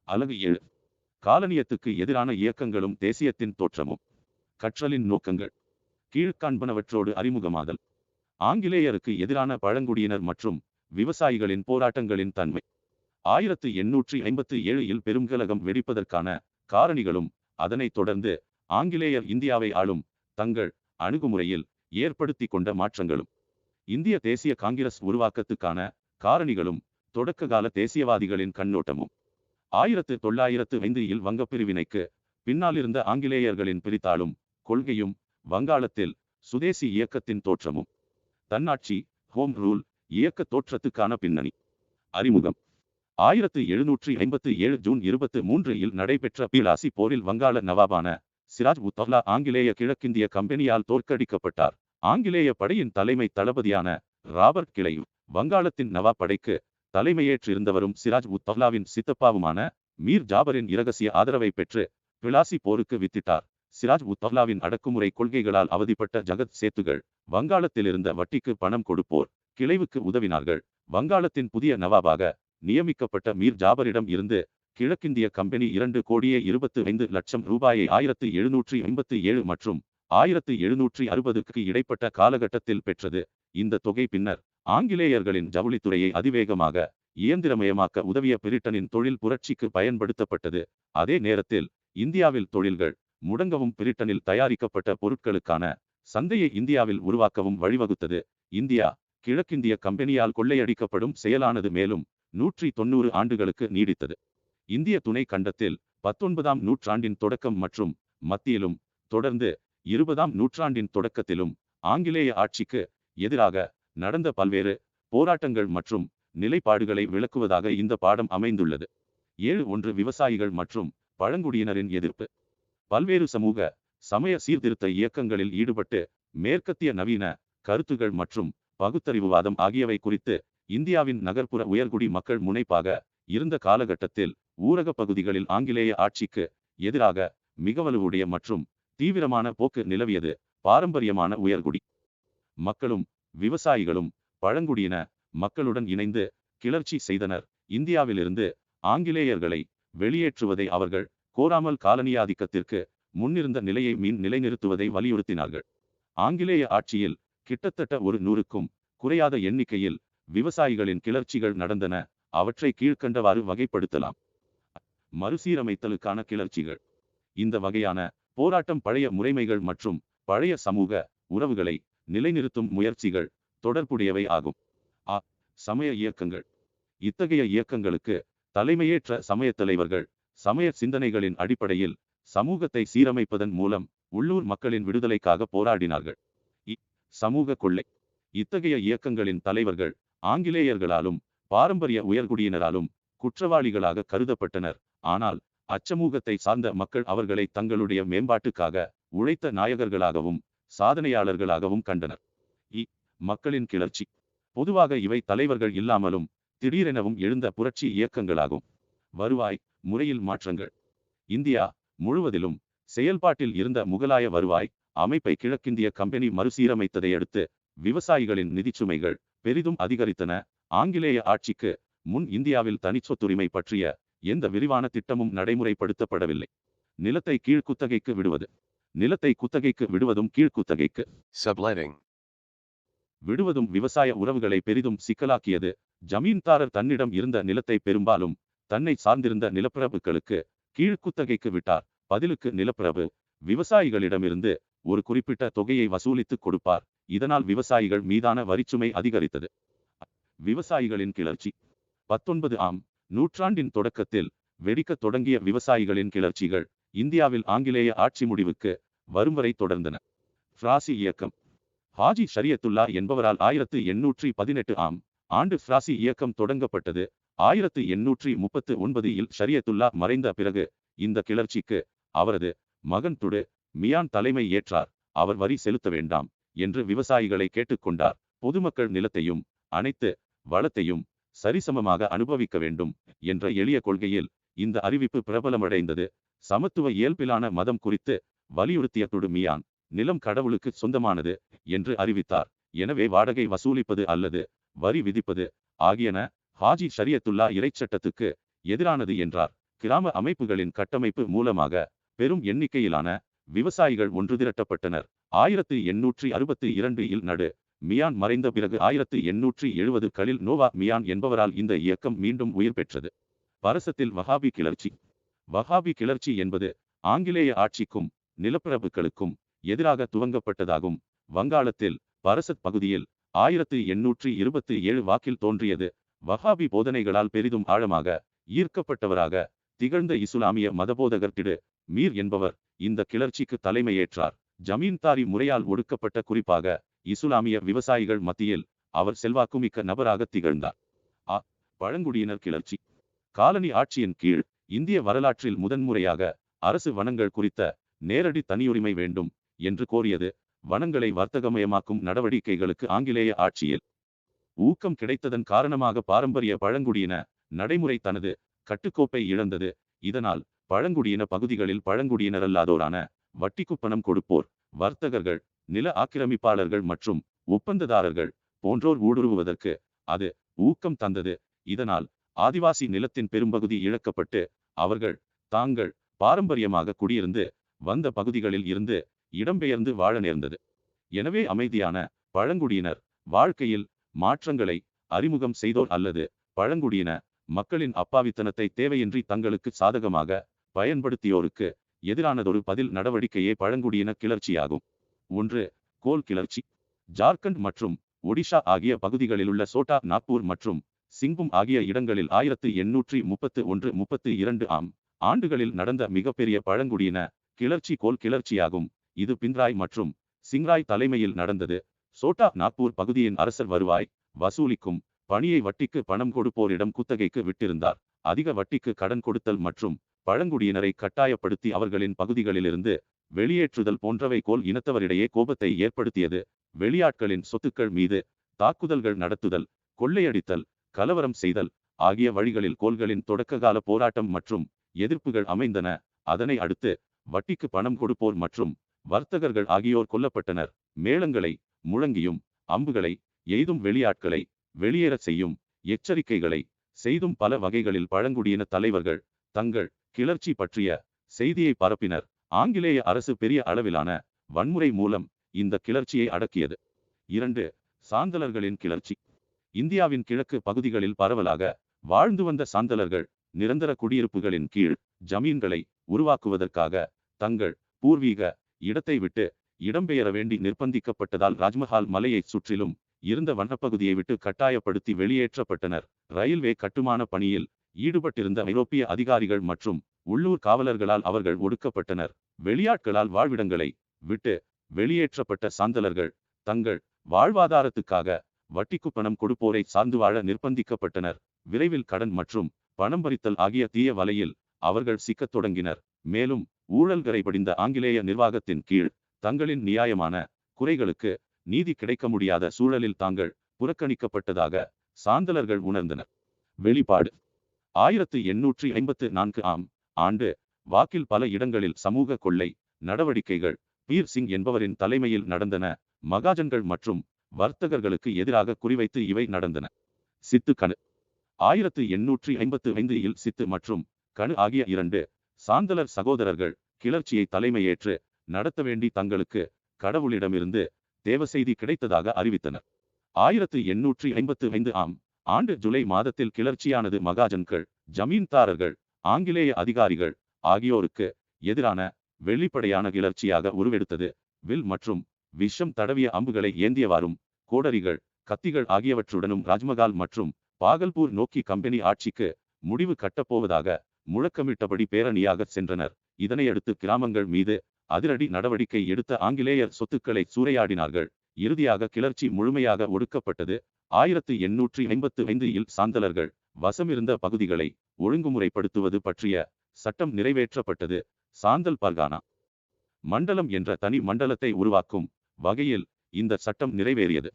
அலகு 7. காலனியத்துக்கு எதிரான இயக்கங்களும் தேசியத்தின் தோற்றமும். கற்றலின் நோக்கங்கள். கீழ்காண்பனவற்றோடு அறிமுகமாதல். ஆங்கிலேயருக்கு எதிரான பழங்குடியினர் மற்றும் விவசாயிகளின் போராட்டங்களின் தன்மை. 1857 பெருங்கலகம் வெடிப்பதற்கான காரணிகளும் அதனைத் தொடர்ந்து ஆங்கிலேயர் இந்தியாவை ஆளும் தங்கள் அணுகுமுறையில் ஏற்படுத்தி கொண்ட மாற்றங்களும். இந்திய தேசிய காங்கிரஸ் உருவாக்கத்துக்கான காரணிகளும் தொடக்ககால தேசியவாதிகளின் கண்ணோட்டமும். 1905 வங்கப்பிரிவினைக்கு பின்னாலிருந்த ஆங்கிலேயர்களின் பிரித்தாளும் கொள்கையும் வங்காளத்தில் சுதேசி இயக்கத்தின் தோற்றமும். தன்னாட்சி ஹோம் ரூல் இயக்க தோற்றத்துக்கான பின்னணி. அறிமுகம். 1757 ஜூன் 23 நடைபெற்ற பிளாசி போரில் வங்காள நவாபான சிராஜ் உத் தௌலா ஆங்கிலேய கிழக்கிந்திய கம்பெனியால் தோற்கடிக்கப்பட்டார். ஆங்கிலேய படையின் தலைமை தளபதியான ராபர்ட் கிளைவ் வங்காளத்தின் நவாப் படைக்கு தலைமையேற்றிருந்தவரும் சிராஜ் உத் தௌலாவின் சித்தப்பாவுமான மீர் ஜாபரின் இரகசிய ஆதரவை பெற்று பிளாசி போருக்கு வித்திட்டார். சிராஜ் உத் தௌலாவின் அடக்குமுறை கொள்கைகளால் அவதிப்பட்ட ஜகத் சேத்துகள் வங்காளத்திலிருந்த வட்டிக்கு பணம் கொடுப்போர் கிளைவுக்கு உதவினார்கள். வங்காளத்தின் புதிய நவாபாக நியமிக்கப்பட்ட மீர் ஜாபரிடம் இருந்து கிழக்கிந்திய கம்பெனி 2,25,00,000 ரூபாயை 1757 மற்றும் 1760க்கு இடைப்பட்ட காலகட்டத்தில் பெற்றது. இந்த தொகை பின்னர் ஆங்கிலேயர்களின் ஜவுளித்துறையை அதிவேகமாக இயந்திரமயமாக்க உதவிய பிரிட்டனின் தொழில் புரட்சிக்கு பயன்படுத்தப்பட்டது. அதே நேரத்தில் இந்தியாவில் தொழில்கள் முடங்கவும் பிரிட்டனில் தயாரிக்கப்பட்ட பொருட்களுக்கான சந்தையை இந்தியாவில் உருவாக்கவும் வழிவகுத்தது. இந்தியா கிழக்கிந்திய கம்பெனியால் கொள்ளையடிக்கப்படும் செயலானது மேலும் 190 ஆண்டுகளுக்கு நீடித்தது. இந்திய துணை கண்டத்தில் 19ஆம் நூற்றாண்டின் தொடக்கம் மற்றும் மத்தியிலும் தொடர்ந்து 20ஆம் நூற்றாண்டின் தொடக்கத்திலும் ஆங்கிலேய ஆட்சிக்கு எதிராக நடந்த பல்வேறு போராட்டங்கள் மற்றும் நிலைப்பாடுகளை விளக்குவதாக இந்த பாடம் அமைந்துள்ளது. 7. விவசாயிகள் மற்றும் பழங்குடியினரின் எதிர்ப்பு. பல்வேறு சமூக சமய சீர்திருத்த இயக்கங்களில் ஈடுபட்டு மேற்கத்திய நவீன கருத்துகள் மற்றும் பகுத்தறிவுவாதம் ஆகியவை குறித்து இந்தியாவின் நகர்ப்புற உயர்குடி மக்கள் முனைப்பாக இருந்த காலகட்டத்தில் ஊரக பகுதிகளில் ஆங்கிலேய ஆட்சிக்கு எதிராக மிக வலுவுடைய மற்றும் தீவிரமான போக்கு நிலவியது. பாரம்பரியமான உயர்குடி மக்களும் விவசாயிகளும் பழங்குடியின மக்களுடன் இணைந்து கிளர்ச்சி செய்தனர். இந்தியாவிலிருந்து ஆங்கிலேயர்களை வெளியேற்றுவதை அவர்கள் கோராமல் காலனியாதிக்கத்திற்கு முன்னிருந்த நிலையை நிலைநிறுத்துவதை வலியுறுத்தினார்கள். ஆங்கிலேய ஆட்சியில் கிட்டத்தட்ட 100க்கும் குறையாத எண்ணிக்கையில் விவசாயிகளின் கிளர்ச்சிகள் நடந்தன. அவற்றை கீழ்க்கண்டவாறு வகைப்படுத்தலாம். மறுசீரமைத்தலுக்கான கிளர்ச்சிகள். இந்த வகையான போராட்டம் பழைய முறைமைகள் மற்றும் பழைய சமூக உறவுகளை நிலைநிறுத்தும் முயற்சிகள் தொடர்புடையவை ஆகும். சமய இயக்கங்கள். இத்தகைய இயக்கங்களுக்கு தலைமையேற்ற சமய தலைவர்கள் சமய சிந்தனைகளின் அடிப்படையில் சமூகத்தை சீரமைப்பதன் மூலம் உள்ளூர் மக்களின் விடுதலைக்காக போராடினார்கள். சமூக கொள்ளை. இத்தகைய இயக்கங்களின் தலைவர்கள் ஆங்கிலேயர்களாலும் பாரம்பரிய உயர்குடியினராலும் குற்றவாளிகளாக கருதப்பட்டனர். ஆனால் அச்சமூகத்தை சார்ந்த மக்கள் அவர்களை தங்களுடைய மேம்பாட்டுக்காக உழைத்த நாயகர்களாகவும் சாதனையாளர்களாகவும் கண்டனர். மக்களின் கிளர்ச்சி. பொதுவாக இவை தலைவர்கள் இல்லாமலும் திடீரெனவும் எழுந்த புரட்சி இயக்கங்களாகும். வருவாய் முறையில் மாற்றங்கள். இந்தியா முழுவதிலும் செயல்பாட்டில் இருந்த முகலாய வருவாய் அமைப்பை கிழக்கிந்திய கம்பெனி மறுசீரமைத்ததை அடுத்து விவசாயிகளின் நிதிச்சுமைகள் பெரிதும் அதிகரித்தன. ஆங்கிலேய ஆட்சிக்கு முன் இந்தியாவில் தனிச்சொத்துரிமை பற்றிய எந்த விரிவான திட்டமும் நடைமுறைப்படுத்தப்படவில்லை. நிலத்தை கீழ்குத்தகைக்கு விடுவது. நிலத்தை குத்தகைக்கு விடுவதும் கீழ்குத்தகைக்கு விடுவதும் விவசாய உறவுகளை பெரிதும் சிக்கலாக்கியது. ஜமீன்தாரர் தன்னிடம் இருந்த நிலத்தை பெரும்பாலும் தன்னை சார்ந்திருந்த நிலப்பிரபுக்களுக்கு கீழ்குத்தகைக்கு விட்டார். பதிலுக்கு நிலப்பிரபு விவசாயிகளிடமிருந்து ஒரு குறிப்பிட்ட தொகையை வசூலித்துக் கொடுப்பார். இதனால் விவசாயிகள் மீதான வரிச்சுமை அதிகரித்தது. விவசாயிகளின் கிளர்ச்சி. 19ஆம் நூற்றாண்டின் தொடக்கத்தில் வெடிக்கத் தொடங்கிய விவசாயிகளின் கிளர்ச்சிகள் இந்தியாவில் ஆங்கிலேய ஆட்சி முடிவுக்கு வரும் வரை தொடர்ந்தன. ஃப்ராசி இயக்கம். ஹாஜி ஷரியத்துல்லா என்பவரால் 1818ஆம் ஆண்டு ஃப்ராசி இயக்கம் தொடங்கப்பட்டது. 1839 ஷரியத்துல்லா மறைந்த பிறகு இந்த கிளர்ச்சிக்கு அவரது மகன் துடு மியான் தலைமை ஏற்றார். அவர் வரி செலுத்த வேண்டாம் என்று விவசாயிகளை கேட்டுக்கொண்டார். பொதுமக்கள் நிலத்தையும் அனைத்து வளத்தையும் சரிசமமாக அனுபவிக்க வேண்டும் என்ற எளிய கொள்கையில் இந்த அறிவிப்பு பிரபலமடைந்தது. சமத்துவ இயல்பிலான மதம் குறித்து வலியுறுத்திய துடு மியான் நிலம் கடவுளுக்கு சொந்தமானது என்று அறிவித்தார். எனவே வாடகை வசூலிப்பது அல்லது வரி விதிப்பது ஆகியன ஹாஜி ஷரியத்துல்லா இறைச்சட்டத்துக்கு எதிரானது என்றார். கிராம அமைப்புகளின் கட்டமைப்பு மூலமாக பெரும் எண்ணிக்கையிலான விவசாயிகள் ஒன்று திரட்டப்பட்டனர். 1862 நடு மியான் மறைந்த பிறகு 1870களில் நோவா மியான் என்பவரால் இந்த இயக்கம் மீண்டும் உயிர் பெற்றது. பரசத்தில் வஹாபி கிளர்ச்சி. வஹாபி கிளர்ச்சி என்பது ஆங்கிலேய ஆட்சிக்கும் நிலப்பிரபுக்களுக்கும் எதிராக துவங்கப்பட்டதாகும். வங்காளத்தில் பரசத் பகுதியில் 1827 வாக்கில் தோன்றியது. வஹாபி போதனைகளால் பெரிதும் ஆழமாக ஈர்க்கப்பட்டவராக திகழ்ந்த இசுலாமிய மதபோதகர் டிடு மீர் என்பவர் இந்த கிளர்ச்சிக்கு தலைமையேற்றார். ஜமீன்தாரி முறையால் ஒடுக்கப்பட்ட குறிப்பாக இசுலாமிய விவசாயிகள் மத்தியில் அவர் செல்வாக்குமிக்க நபராக திகழ்ந்தார். பழங்குடியினர் கிளர்ச்சி. காலனி ஆட்சியின் கீழ் இந்திய வரலாற்றில் முதன்முறையாக அரசு வனங்கள் குறித்த நேரடி தனியுரிமை வேண்டும் என்று கோரியது. வனங்களை வர்த்தகமயமாக்கும் நடவடிக்கைகளுக்கு ஆங்கிலேய ஆட்சியில் ஊக்கம் கிடைத்ததன் காரணமாக பாரம்பரிய பழங்குடியின நடைமுறை தனது கட்டுக்கோப்பை இழந்தது. இதனால் பழங்குடியின பகுதிகளில் பழங்குடியினரல்லாதோரான வட்டிக்கு பணம் கொடுப்போர், வர்த்தகர்கள், நில ஆக்கிரமிப்பாளர்கள் மற்றும் ஒப்பந்ததாரர்கள் போன்றோர் ஊடுருவுவதற்கு அது ஊக்கம் தந்தது. இதனால் ஆதிவாசி நிலத்தின் பெரும்பகுதி இழக்கப்பட்டு அவர்கள் தாங்கள் பாரம்பரியமாக குடியிருந்து வந்த பகுதிகளில் இருந்து இடம்பெயர்ந்து வாழ நேர்ந்தது. எனவே அமைதியான பழங்குடியினர் வாழ்க்கையில் மாற்றங்களை அறிமுகம் செய்தோர் அல்லது பழங்குடியின மக்களின் அப்பாவித்தனத்தை தேவையின்றி தங்களுக்கு சாதகமாக பயன்படுத்தியோருக்கு எதிரானதொரு பதில் நடவடிக்கையே பழங்குடியின கிளர்ச்சியாகும். 1. கோல் கிளர்ச்சி. ஜார்க்கண்ட் மற்றும் ஒடிஷா ஆகிய பகுதிகளிலுள்ள சோட்டா நாக்பூர் மற்றும் சிங்பும் ஆகிய இடங்களில் 1831-32 ஆண்டுகளில் நடந்த மிகப்பெரிய பழங்குடியின கிளர்ச்சி கோல் கிளர்ச்சியாகும். இது பின்ராய் மற்றும் சிங்ராய் தலைமையில் நடந்தது. சோட்டா நாக்பூர் பகுதியின் அரசர் வருவாய் வசூலிக்கும் பணியை வட்டிக்கு பணம் கொடுப்போரிடம் குத்தகைக்கு விட்டிருந்தார். அதிக வட்டிக்கு கடன் கொடுத்தல் மற்றும் பழங்குடியினரை கட்டாயப்படுத்தி அவர்களின் பகுதிகளிலிருந்து வெளியேற்றுதல் போன்றவை கோல் இனத்தவரிடையே கோபத்தை ஏற்படுத்தியது. வெளியாட்களின் சொத்துக்கள் மீது தாக்குதல்கள் நடத்துதல், கொள்ளையடித்தல், கலவரம் செய்தல் ஆகிய வழிகளில் கோல்களின் தொடக்ககால போராட்டம் மற்றும் எதிர்ப்புகள் அமைந்தன. அதனை அடுத்து வட்டிக்கு பணம் கொடுப்போர் மற்றும் வர்த்தகர்கள் ஆகியோர் கொல்லப்பட்டனர். மேளங்களை முழங்கியும் அம்புகளை எய்தும் வெளியாட்களை வெளியேற செய்யும் எச்சரிக்கைகளை செய்தும் பல வகைகளில் பழங்குடியின தலைவர்கள் தங்கள் கிளர்ச்சி பற்றிய செய்தியை பரப்பினர். ஆங்கிலேய அரசு பெரிய அளவிலான வன்முறை மூலம் இந்த கிளர்ச்சியை அடக்கியது. 2. சாந்தலர்களின் கிளர்ச்சி. இந்தியாவின் கிழக்கு பகுதிகளில் பரவலாக வாழ்ந்து வந்த சாந்தலர்கள் நிரந்தர குடியிருப்புகளின் கீழ் ஜமீன்களை உருவாக்குவதற்காக தங்கள் பூர்வீக இடத்தை விட்டு இடம்பெயர வேண்டி நிர்பந்திக்கப்பட்டதால் ராஜ்மஹால் மலையை சுற்றிலும் இருந்த வனப்பகுதியை விட்டு கட்டாயப்படுத்தி வெளியேற்றப்பட்டனர். ரயில்வே கட்டுமான பணியில் ஈடுபட்டிருந்த ஐரோப்பிய அதிகாரிகள் மற்றும் உள்ளூர் காவலர்களால் அவர்கள் ஒடுக்கப்பட்டனர். வெளியாட்களால் வாழ்விடங்களை விட்டு வெளியேற்றப்பட்ட சாந்தலர்கள் தங்கள் வாழ்வாதாரத்துக்காக வட்டிக்கு பணம் கொடுப்போரை சார்ந்து வாழ நிர்பந்திக்கப்பட்டனர். விரைவில் கடன் மற்றும் பணம் பறித்தல் ஆகிய தீய வலையில் அவர்கள் சிக்கத் தொடங்கினர். மேலும் ஊழல்களை படிந்த ஆங்கிலேய நிர்வாகத்தின் கீழ் தங்களின் நியாயமான குறைகளுக்கு நீதி கிடைக்க முடியாத சூழலில் தாங்கள் புறக்கணிக்கப்பட்டதாக சாந்தலர்கள் உணர்ந்தனர். வெளிப்பாடு. 1854 ஆண்டு வாக்கில் பல இடங்களில் சமூக கொள்ளை நடவடிக்கைகள் பீர் சிங் என்பவரின் தலைமையில் நடந்தன. மகாஜன்கள் மற்றும் வர்த்தகர்களுக்கு எதிராக குறிவைத்து இவை நடந்தன. சித்து கணு. 1855 சித்து மற்றும் கணு ஆகிய 2 சாந்தலர் சகோதரர்கள் கிளர்ச்சியை தலைமையேற்று நடத்த வேண்டி தங்களுக்கு கடவுளிடமிருந்து தேவசெய்தி கிடைத்ததாக அறிவித்தனர். 1855 ஆண்டு ஜூலை மாதத்தில் கிளர்ச்சியானது மகாஜன்கள், ஜமீன்தாரர்கள், ஆங்கிலேய அதிகாரிகள் ஆகியோருக்கு எதிரான வெளிப்படையான கிளர்ச்சியாக உருவெடுத்தது. வில் மற்றும் விஷம் தடவிய அம்புகளை ஏந்தியவாறும் கோடரிகள், கத்திகள் ஆகியவற்றுடனும் ராஜ்மகால் மற்றும் பாகல்பூர் நோக்கி கம்பெனி ஆட்சிக்கு முடிவு கட்டப்போவதாக முழக்கமிட்டபடி பேரணியாக சென்றனர். இதனையடுத்து கிராமங்கள் மீது அதிரடி நடவடிக்கை எடுத்த ஆங்கிலேயர் சொத்துக்களை சூறையாடினார்கள். இறுதியாக கிளர்ச்சி முழுமையாக ஒடுக்கப்பட்டது. 1855 சாந்தலர்கள் வசமிருந்த பகுதிகளை ஒழுங்குமுறைப்படுத்துவது பற்றிய சட்டம் நிறைவேற்றப்பட்டது. சாந்தல் பர்கானா மண்டலம் என்ற தனி மண்டலத்தை உருவாக்கும் வகையில் இந்த சட்டம் நிறைவேறியது.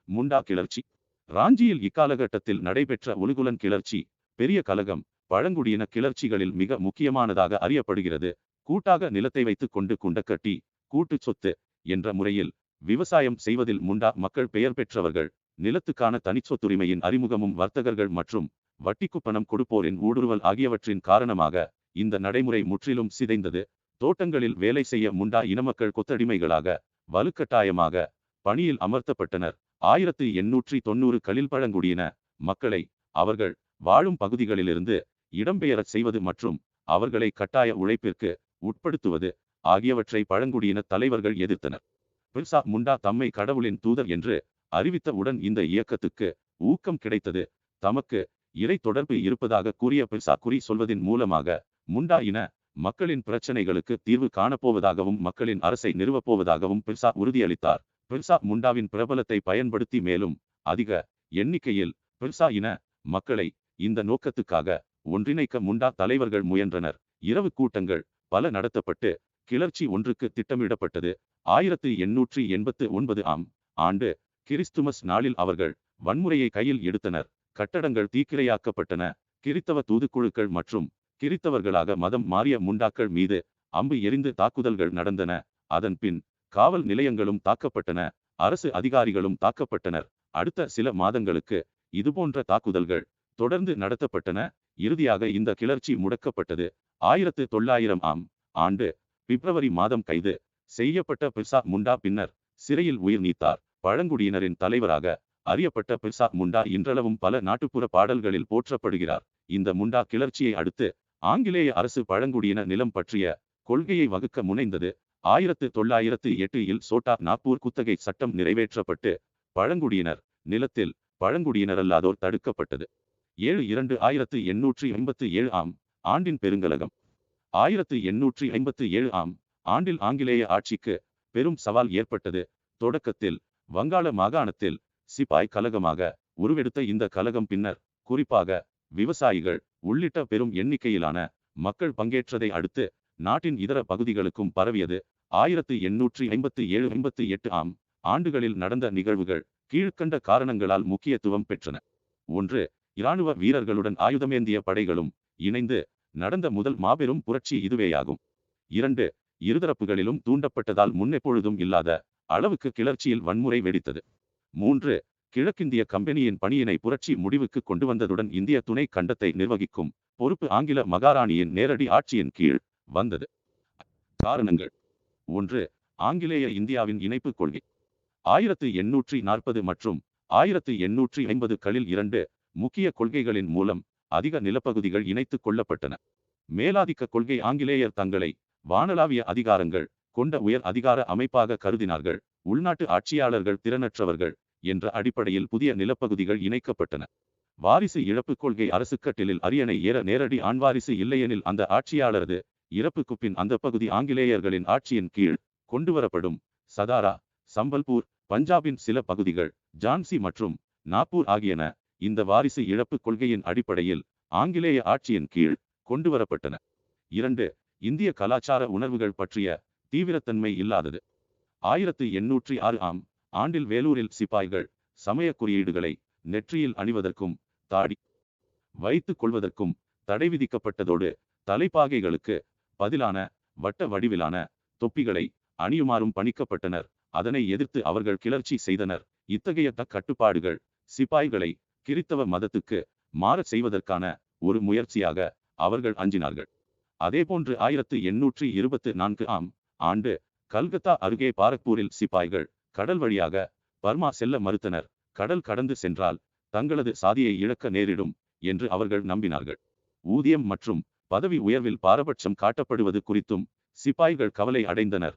முண்டா கிளர்ச்சி. ராஞ்சியில் இக்காலகட்டத்தில் நடைபெற்ற உலுகுலன் கிளர்ச்சி பெரிய கலகம் பழங்குடியின கிளர்ச்சிகளில் மிக முக்கியமானதாக அறியப்படுகிறது. கூட்டாக நிலத்தை வைத்துக் கொண்டு குண்டக்கட்டி கூட்டு சொத்து என்ற முறையில் விவசாயம் செய்வதில் முண்டா மக்கள் பெயர் பெற்றவர்கள். நிலத்துக்கான தனிச்சொத்துரிமையின் அறிமுகமும் வர்த்தகர்கள் மற்றும் வட்டிக்கு பணம் கொடுப்போரின் ஊடுருவல் ஆகியவற்றின் காரணமாக இந்த நடைமுறை முற்றிலும் சிதைந்தது. தோட்டங்களில் வேலை செய்ய முண்டா இனமக்கள் கொத்தடிமைகளாக வலுக்கட்டாயமாக பணியில் அமர்த்தப்பட்டனர். 1890களில் பழங்குடியின மக்களை அவர்கள் வாழும் பகுதிகளிலிருந்து இடம்பெயரச் செய்வது மற்றும் அவர்களை கட்டாய உழைப்பிற்கு உட்படுத்துவது ஆகியவற்றை பழங்குடியின தலைவர்கள் எதிர்த்தனர். பிர்சா முண்டா தம்மை கடவுளின் தூதர் என்று அறிவித்தவுடன் இந்த இயக்கத்துக்கு ஊக்கம் கிடைத்தது. தமக்கு இறை தொடர்பு இருப்பதாக கூறிய பிர்சா குறி சொல்வதின் மூலமாக முண்டா இன மக்களின் பிரச்சனைகளுக்கு தீர்வு காணப்போவதாகவும் மக்களின் அரசை நிறுவப்போவதாகவும் பிர்சா உறுதியளித்தார். பிர்சா முண்டாவின் பிரபலத்தை பயன்படுத்தி மேலும் அதிக எண்ணிக்கையில் பிர்சா இன மக்களை இந்த நோக்கத்துக்காக ஒன்றிணைக்க முண்டா தலைவர்கள் முயன்றனர். இரவு கூட்டங்கள் பல நடத்தப்பட்டு கிளர்ச்சி ஒன்றுக்கு திட்டமிடப்பட்டது. 1889 ஆண்டு கிறிஸ்துமஸ் நாளில் அவர்கள் வன்முறையை கையில் எடுத்தனர். கட்டடங்கள் தீக்கிரையாக்கப்பட்டன. கிறித்தவ தூதுக்குழுக்கள் மற்றும் கிறித்தவர்களாக மதம் மாறிய முண்டாக்கள் மீது அம்பு எறிந்து தாக்குதல்கள் நடந்தன. அதன் பின் காவல் நிலையங்களும் தாக்கப்பட்டன. அரசு அதிகாரிகளும் தாக்கப்பட்டனர். அடுத்த சில மாதங்களுக்கு இதுபோன்ற தாக்குதல்கள் தொடர்ந்து நடத்தப்பட்டன. இறுதியாக இந்த கிளர்ச்சி முடக்கப்பட்டது. 1900 ஆண்டு பிப்ரவரி மாதம் கைது செய்யப்பட்ட பிர்சா முண்டா பின்னர் சிறையில் உயிர் நீத்தார். பழங்குடியினரின் தலைவராக அறியப்பட்ட பிர்சா முண்டா இன்றளவும் பல நாட்டுப்புற பாடல்களில் போற்றப்படுகிறார். இந்த முண்டா கிளர்ச்சியை அடுத்து ஆங்கிலேய அரசு பழங்குடியின நிலம் பற்றிய கொள்கையை வகுக்க முனைந்தது. 1908 சோட்டா நாக்பூர் குத்தகை சட்டம் நிறைவேற்றப்பட்டு பழங்குடியினர் நிலத்தில் பழங்குடியினரல்லாதோர் தடுக்கப்பட்டது. 1857 ஆண்டின் பெருங்கலகம். 1857 ஆண்டில் ஆங்கிலேய ஆட்சிக்கு பெரும் சவால் ஏற்பட்டது. தொடக்கத்தில் வங்காள மாகாணத்தில் சிப்பாய் கலகமாக உருவெடுத்த இந்த கலகம் பின்னர் குறிப்பாக விவசாயிகள் உள்ளிட்ட பெரும் எண்ணிக்கையிலான மக்கள் பங்கேற்றதை அடுத்து நாட்டின் இதர பகுதிகளுக்கும் பரவியது. 1857-58 ஆண்டுகளில் நடந்த நிகழ்வுகள் கீழ்க்கண்ட காரணங்களால் முக்கியத்துவம் பெற்றன. 1. இராணுவ வீரர்களுடன் ஆயுதமேந்திய படைகளும் இணைந்து நடந்த முதல் மாபெரும் புரட்சி இதுவேயாகும். 2. இருதரப்புகளிலும் தூண்டப்பட்டதால் முன்னெப்பொழுதும் இல்லாத அளவுக்கு கிளர்ச்சியில் வன்முறை வெடித்தது. 3. கிழக்கிந்திய கம்பெனியின் பணியினை புரட்சி முடிவுக்கு கொண்டு வந்ததுடன் இந்திய துணை கண்டத்தை நிர்வகிக்கும் பொறுப்பு ஆங்கில மகாராணியின் நேரடி ஆட்சியின் கீழ் வந்தது. காரணங்கள். 1. ஆங்கிலேய இந்தியாவின் இணைப்பு கொள்கை. 1840 மற்றும் 1850களில் 2 முக்கிய கொள்கைகளின் மூலம் அதிக நிலப்பகுதிகள் இணைத்துக் கொள்ளப்பட்டன. மேலாதிக்க கொள்கை. ஆங்கிலேயர் தங்களை வானளாவிய அதிகாரங்கள் கொண்ட உயர் அதிகார அமைப்பாக கருதினார்கள். உள்நாட்டு ஆட்சியாளர்கள் திறனற்றவர்கள் என்ற அடிப்படையில் புதிய நிலப்பகுதிகள் இணைக்கப்பட்டன. வாரிசு இழப்பு கொள்கை. அரசுக்கட்டிலில் அரியணை ஏற நேரடி ஆண்வாரிசு இல்லையெனில் அந்த ஆட்சியாளரது இறப்புக்கு பின் அந்த பகுதி ஆங்கிலேயர்களின் ஆட்சியின் கீழ் கொண்டுவரப்படும். சதாரா, சம்பல்பூர், பஞ்சாபின் சில பகுதிகள், ஜான்சி மற்றும் நாக்பூர் ஆகியன இந்த வாரிசு இழப்பு கொள்கையின் அடிப்படையில் ஆங்கிலேய ஆட்சியின் கீழ் கொண்டுவரப்பட்டன. 2. இந்திய கலாச்சார உணர்வுகள் பற்றிய தீவிரத்தன்மை இல்லாதது. 1806 ஆண்டில் வேலூரில் சிப்பாய்கள் சமய குறியீடுகளை நெற்றியில் அணிவதற்கும் தாடி வைத்துக் கொள்வதற்கும் தடை விதிக்கப்பட்டதோடு தலைப்பாகைகளுக்கு பதிலான வட்ட வடிவிலான தொப்பிகளை அணியுமாறும் பணிக்கப்பட்டனர். அதனை எதிர்த்து அவர்கள் கிளர்ச்சி செய்தனர். இத்தகைய கட்டுப்பாடுகள் சிப்பாய்களை கிறித்தவ மதத்துக்கு மாறச் செய்வதற்கான ஒரு முயற்சியாக அவர்கள் அஞ்சினார்கள். அதேபோன்று 1824 ஆண்டு கல்கத்தா அருகே பாரக்பூரில் சிப்பாய்கள் கடல் வழியாக பர்மா செல்ல மறுத்தனர். கடல் கடந்து சென்றால் தங்களது சாதியை இழக்க நேரிடும் என்று அவர்கள் நம்பினார்கள். ஊதியம் மற்றும் பதவி உயர்வில் பாரபட்சம் காட்டப்படுவது குறித்தும் சிப்பாய்கள் கவலை அடைந்தனர்.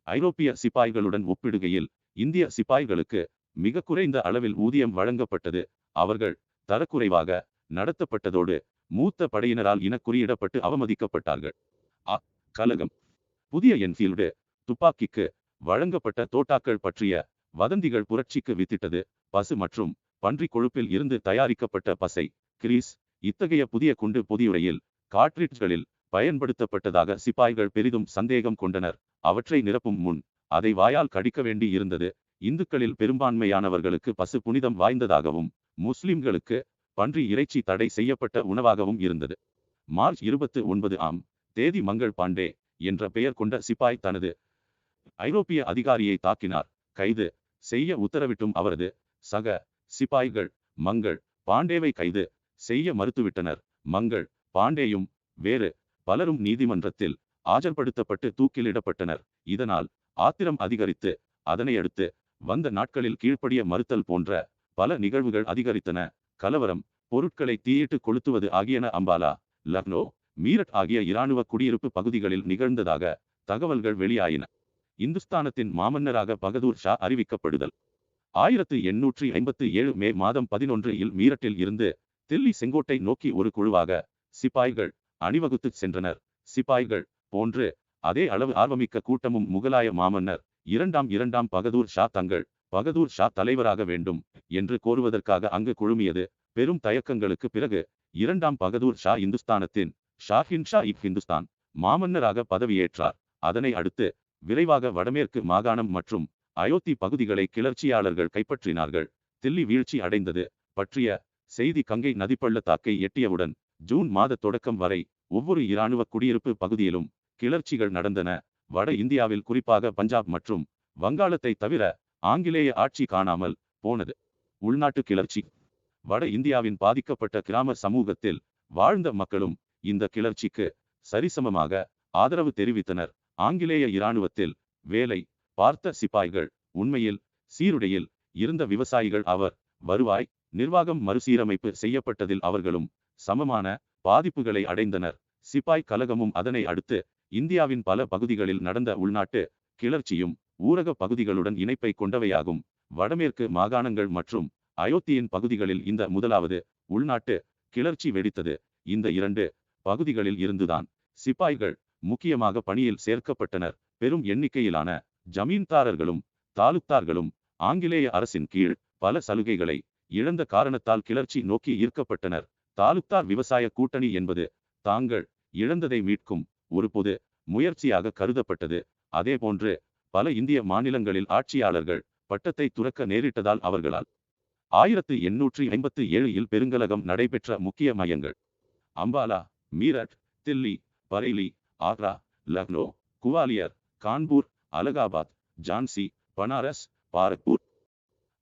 ஐரோப்பிய சிப்பாய்களுடன் ஒப்பிடுகையில் இந்திய சிப்பாய்களுக்கு மிக குறைந்த அளவில் ஊதியம் வழங்கப்பட்டது. அவர்கள் தரக்குறைவாக நடத்தப்பட்டதோடு மூத்த படையினரால் இனக்குறியிடப்பட்டு அவமதிக்கப்பட்டார்கள். கலகம். புதிய என்ஃபீல்டு துப்பாக்கிக்கு வழங்கப்பட்ட தோட்டாக்கள் பற்றிய வதந்திகள் புரட்சிக்கு வித்திட்டது. பசு மற்றும் பன்றி கொழுப்பில் இருந்து தயாரிக்கப்பட்ட பசை கிரீஸ் இத்தகைய புதிய குண்டு பொதியுறையில் கார்ட்ரிட்ஜ்களில் பயன்படுத்தப்பட்டதாக சிப்பாய்கள் பெரிதும் சந்தேகம் கொண்டனர். அவற்றை நிரப்பும் முன் அதை வாயால் கடிக்க வேண்டி இருந்தது. இந்துக்களில் பெரும்பான்மையானவர்களுக்கு பசு புனிதம் வாய்ந்ததாகவும் முஸ்லிம்களுக்கு பன்றி இறைச்சி தடை செய்யப்பட்ட உணவாகவும் இருந்தது. மார்ச் 29 மங்கள் பாண்டே என்ற பெயர் கொண்ட சிப்பாய் தனது ஐரோப்பிய அதிகாரியை தாக்கினார். கைது செய்ய உத்தரவிட்டும் அவரது சக சிப்பாய்கள் மங்கள் பாண்டேவை கைது செய்ய மறுத்துவிட்டனர். மங்கள் பாண்டேயும் வேறு பலரும் நீதிமன்றத்தில் ஆஜர்படுத்தப்பட்டு தூக்கிலிடப்பட்டனர். இதனால் ஆத்திரம் அதிகரித்து அதனையடுத்து வந்த நாட்களில் கீழ்ப்படிய மறுத்தல் போன்ற பல நிகழ்வுகள் அதிகரித்தன. கலவரம், பொருட்களை தீயிட்டு கொளுத்துவது ஆகியன அம்பாலா, லக்னோ, மீரட் ஆகிய இராணுவ குடியிருப்பு பகுதிகளில் நிகழ்ந்ததாக தகவல்கள் வெளியாயின. இந்துஸ்தானத்தின் மாமன்னராக பகதூர் ஷா அறிவிக்கப்படுதல். 1857 மே மாதம் 11 இல் மீரட்டில் இருந்து தில்லி செங்கோட்டை நோக்கி ஒரு குழுவாக சிப்பாய்கள் அணிவகுத்துச் சென்றனர். சிப்பாய்கள் போன்று அதே அளவு ஆர்வமிக்க கூட்டமும் முகலாய மாமன்னர் இரண்டாம் பகதூர் ஷா தங்கள் பகதூர் ஷா தலைவராக வேண்டும் என்று கோருவதற்காக அங்கு குழுமியது. பெரும் தயக்கங்களுக்கு பிறகு இரண்டாம் பகதூர் ஷா இந்துஸ்தானத்தின் ஷாஹின் ஷா இப் ஹிந்துஸ்தான் மாமன்னராக பதவியேற்றார். அதனை அடுத்து விரைவாக வடமேற்கு மாகாணம் மற்றும் அயோத்தி பகுதிகளை கிளர்ச்சியாளர்கள் கைப்பற்றினார்கள். தில்லி வீழ்ச்சி அடைந்தது பற்றிய செய்தி கங்கை நதிப்பள்ளத்தாக்கை எட்டியவுடன் ஜூன் மாத தொடக்கம் வரை ஒவ்வொரு இராணுவ குடியிருப்பு பகுதியிலும் கிளர்ச்சிகள் நடந்தன. வட இந்தியாவில் குறிப்பாக பஞ்சாப் மற்றும் வங்காளத்தை தவிர ஆங்கிலேய ஆட்சி காணாமல் போனது. உள்நாட்டு கிளர்ச்சி. வட இந்தியாவின் பாதிக்கப்பட்ட கிராம சமூகத்தில் வாழ்ந்த மக்களும் இந்த கிளர்ச்சிக்கு சரிசமமாக ஆதரவு தெரிவித்தனர். ஆங்கிலேய இராணுவத்தில் வேலை பார்த்த சிப்பாய்கள் உண்மையில் சீருடையில் இருந்த விவசாயிகள் அவர். வருவாய் நிர்வாகம் மறுசீரமைப்பு செய்யப்பட்டதில் அவர்களும் சமமான பாதிப்புகளை அடைந்தனர். சிப்பாய் கலகமும் அதனை அடுத்து இந்தியாவின் பல பகுதிகளில் நடந்த உள்நாட்டு கிளர்ச்சியும் ஊரக பகுதிகளுடன் இணைப்பை கொண்டவையாகும். வடமேற்கு மாகாணங்கள் மற்றும் அயோத்தியின் பகுதிகளில் இந்த முதலாவது உள்நாட்டு கிளர்ச்சி வெடித்தது. இந்த இரண்டு பகுதிகளில் இருந்துதான் சிப்பாய்கள் முக்கியமாக பணியில் சேர்க்கப்பட்டனர். பெரும் எண்ணிக்கையிலான ஜமீன்தாரர்களும் தாலுக்தார்களும் ஆங்கிலேய அரசின் கீழ் பல சலுகைகளை இழந்த காரணத்தால் கிளர்ச்சி நோக்கி ஈர்க்கப்பட்டனர். தாலுக்தார் விவசாய கூட்டணி என்பது தாங்கள் இழந்ததை மீட்கும் ஒரு பொது முயற்சியாக கருதப்பட்டது. அதேபோன்று பல இந்திய மாநிலங்களில் ஆட்சியாளர்கள் பட்டத்தை துறக்க நேரிட்டதால் அவர்களால் 1857 இல் பெருங்கலகம் நடைபெற்ற முக்கிய மையங்கள் அம்பாலா, மீரட், தில்லி, பரேலி, ஆக்ரா, லக்னோ, குவாலியர், கான்பூர், அலகாபாத், ஜான்சி, பனாரஸ், பாரக்பூர்.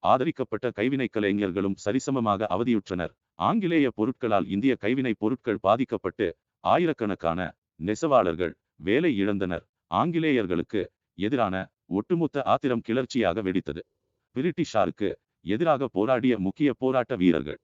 ஆதரிக்கப்பட்ட கைவினைக் கலைஞர்களும் சரிசமமாக அவதியுற்றனர். ஆங்கிலேய பொருட்களால் இந்திய கைவினைப் பொருட்கள் பாதிக்கப்பட்டு ஆயிரக்கணக்கான நெசவாளர்கள் வேலை இழந்தனர். ஆங்கிலேயர்களுக்கு எதிரான ஒட்டுமொத்த ஆத்திரம் கிளர்ச்சியாக வெடித்தது. பிரிட்டிஷாருக்கு எதிராக போராடிய முக்கிய போராட்ட வீரர்கள்,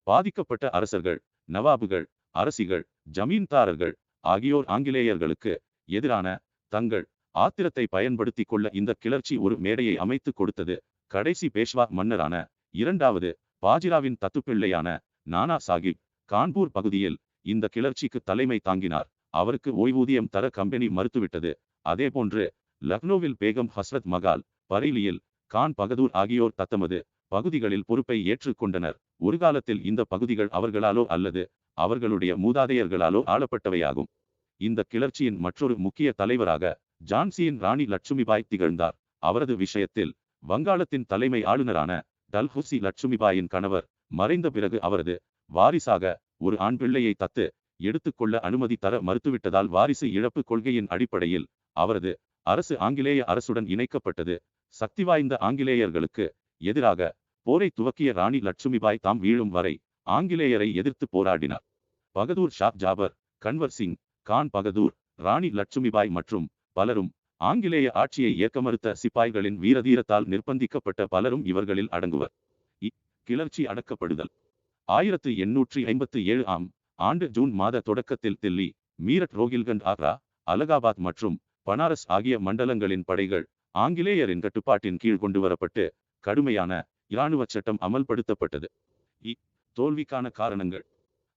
பாதிக்கப்பட்ட அரசர்கள், நவாபுகள், அரசிகள், ஜமீன்தாரர்கள் ஆகியோர் ஆங்கிலேயர்களுக்கு எதிரான தங்கள் ஆத்திரத்தை பயன்படுத்தி கொள்ள இந்த கிளர்ச்சி ஒரு மேடையை அமைத்து கொடுத்தது. கடைசி பேஷ்வா மன்னரான இரண்டாவது பாஜிராவின் தத்துப்பிள்ளையான நானா சாஹிப் கான்பூர் பகுதியில் இந்த கிளர்ச்சிக்கு தலைமை தாங்கினார். அவருக்கு ஓய்வூதியம் தர கம்பெனி மறுத்துவிட்டது. அதேபோன்று லக்னோவில் பேகம் ஹஸ்ரத் மகால், பரேலியில் கான் பகதூர் ஆகியோர் தத்தமது பகுதிகளில் பொறுப்பை ஏற்றுக்கொண்டனர். ஒரு காலத்தில் இந்த பகுதிகள் அவர்களாலோ அல்லது அவர்களுடைய மூதாதையர்களாலோ ஆளப்பட்டவையாகும். இந்த கிளர்ச்சியின் மற்றொரு முக்கிய தலைவராக ஜான்சியின் ராணி லட்சுமிபாய் திகழ்ந்தார். அவரது விஷயத்தில் வங்காளத்தின் தலைமை ஆளுநரான டல்ஹுசி லட்சுமிபாயின் கணவர் மறைந்த பிறகு அவரது வாரிசாக ஒரு ஆண் பிள்ளையை தத்து எடுத்துக்கொள்ள அனுமதி தர மறுத்துவிட்டதால் வாரிசு இழப்பு கொள்கையின் அடிப்படையில் அவரது அரசு ஆங்கிலேய அரசுடன் இணைக்கப்பட்டது. சக்தி வாய்ந்த ஆங்கிலேயர்களுக்கு எதிராக போரை துவக்கிய ராணி லட்சுமிபாய் தாம் வீழும் வரை ஆங்கிலேயரை எதிர்த்து போராடினார். பகதூர் ஷா ஜாபர், கன்வர் சிங், கான் பகதூர், ராணி லட்சுமிபாய் மற்றும் பலரும் ஆங்கிலேய ஆட்சியை ஏற்க மறுத்த சிப்பாய்களின் வீரதீரத்தால் நிர்பந்திக்கப்பட்ட பலரும் இவர்களில் அடங்குவர். கிளர்ச்சி அடக்கப்படுதல். 1857 ஆம் ஆண்டு ஜூன் மாத தொடக்கத்தில் தில்லி, மீரட், ரோகில்கண்ட், ஆக்ரா, அலகாபாத் மற்றும் பனாரஸ் ஆகிய மண்டலங்களின் படைகள் ஆங்கிலேயரின் கட்டுப்பாட்டின் கீழ் கொண்டுவரப்பட்டு கடுமையான இராணுவ சட்டம் அமல்படுத்தப்பட்டது. தோல்விக்கான காரணங்கள்.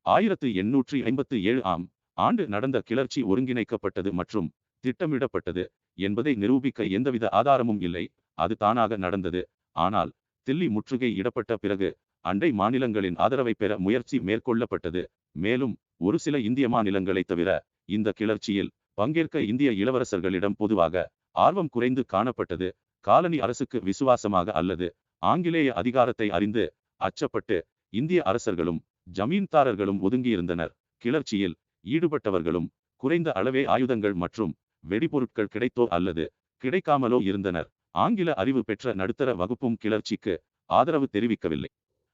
1857 ஆம் ஆண்டு நடந்த கிளர்ச்சி ஒருங்கிணைக்கப்பட்டது மற்றும் திட்டமிடப்பட்டது என்பதை நிரூபிக்க எந்தவித ஆதாரமும் இல்லை. அது தானாக நடந்தது. ஆனால் தில்லி முற்றுகை இடப்பட்ட பிறகு அண்டை மாநிலங்களின் ஆதரவை பெற முயற்சி மேற்கொள்ளப்பட்டது. மேலும் ஒரு சில இந்திய மாநிலங்களை தவிர இந்த கிளர்ச்சியில் பங்கேற்க இந்திய இளவரசர்களிடம் பொதுவாக ஆர்வம் குறைந்து காணப்பட்டது. காலனி அரசுக்கு விசுவாசமாக அல்லது ஆங்கிலேய அதிகாரத்தை அறிந்து அச்சப்பட்டு இந்திய அரசர்களும் ஜமீன்தாரர்களும் ஒதுங்கியிருந்தனர். கிளர்ச்சியில் ஈடுபட்டவர்களும் குறைந்த அளவே ஆயுதங்கள் மற்றும் வெடிபொருட்கள் கிடைத்தோ அல்லது கிடைக்காமலோ இருந்தனர். ஆங்கில அறிவு பெற்ற நடுத்தர வகுப்பும் கிளர்ச்சிக்கு ஆதரவு தெரிவிக்கவில்லை.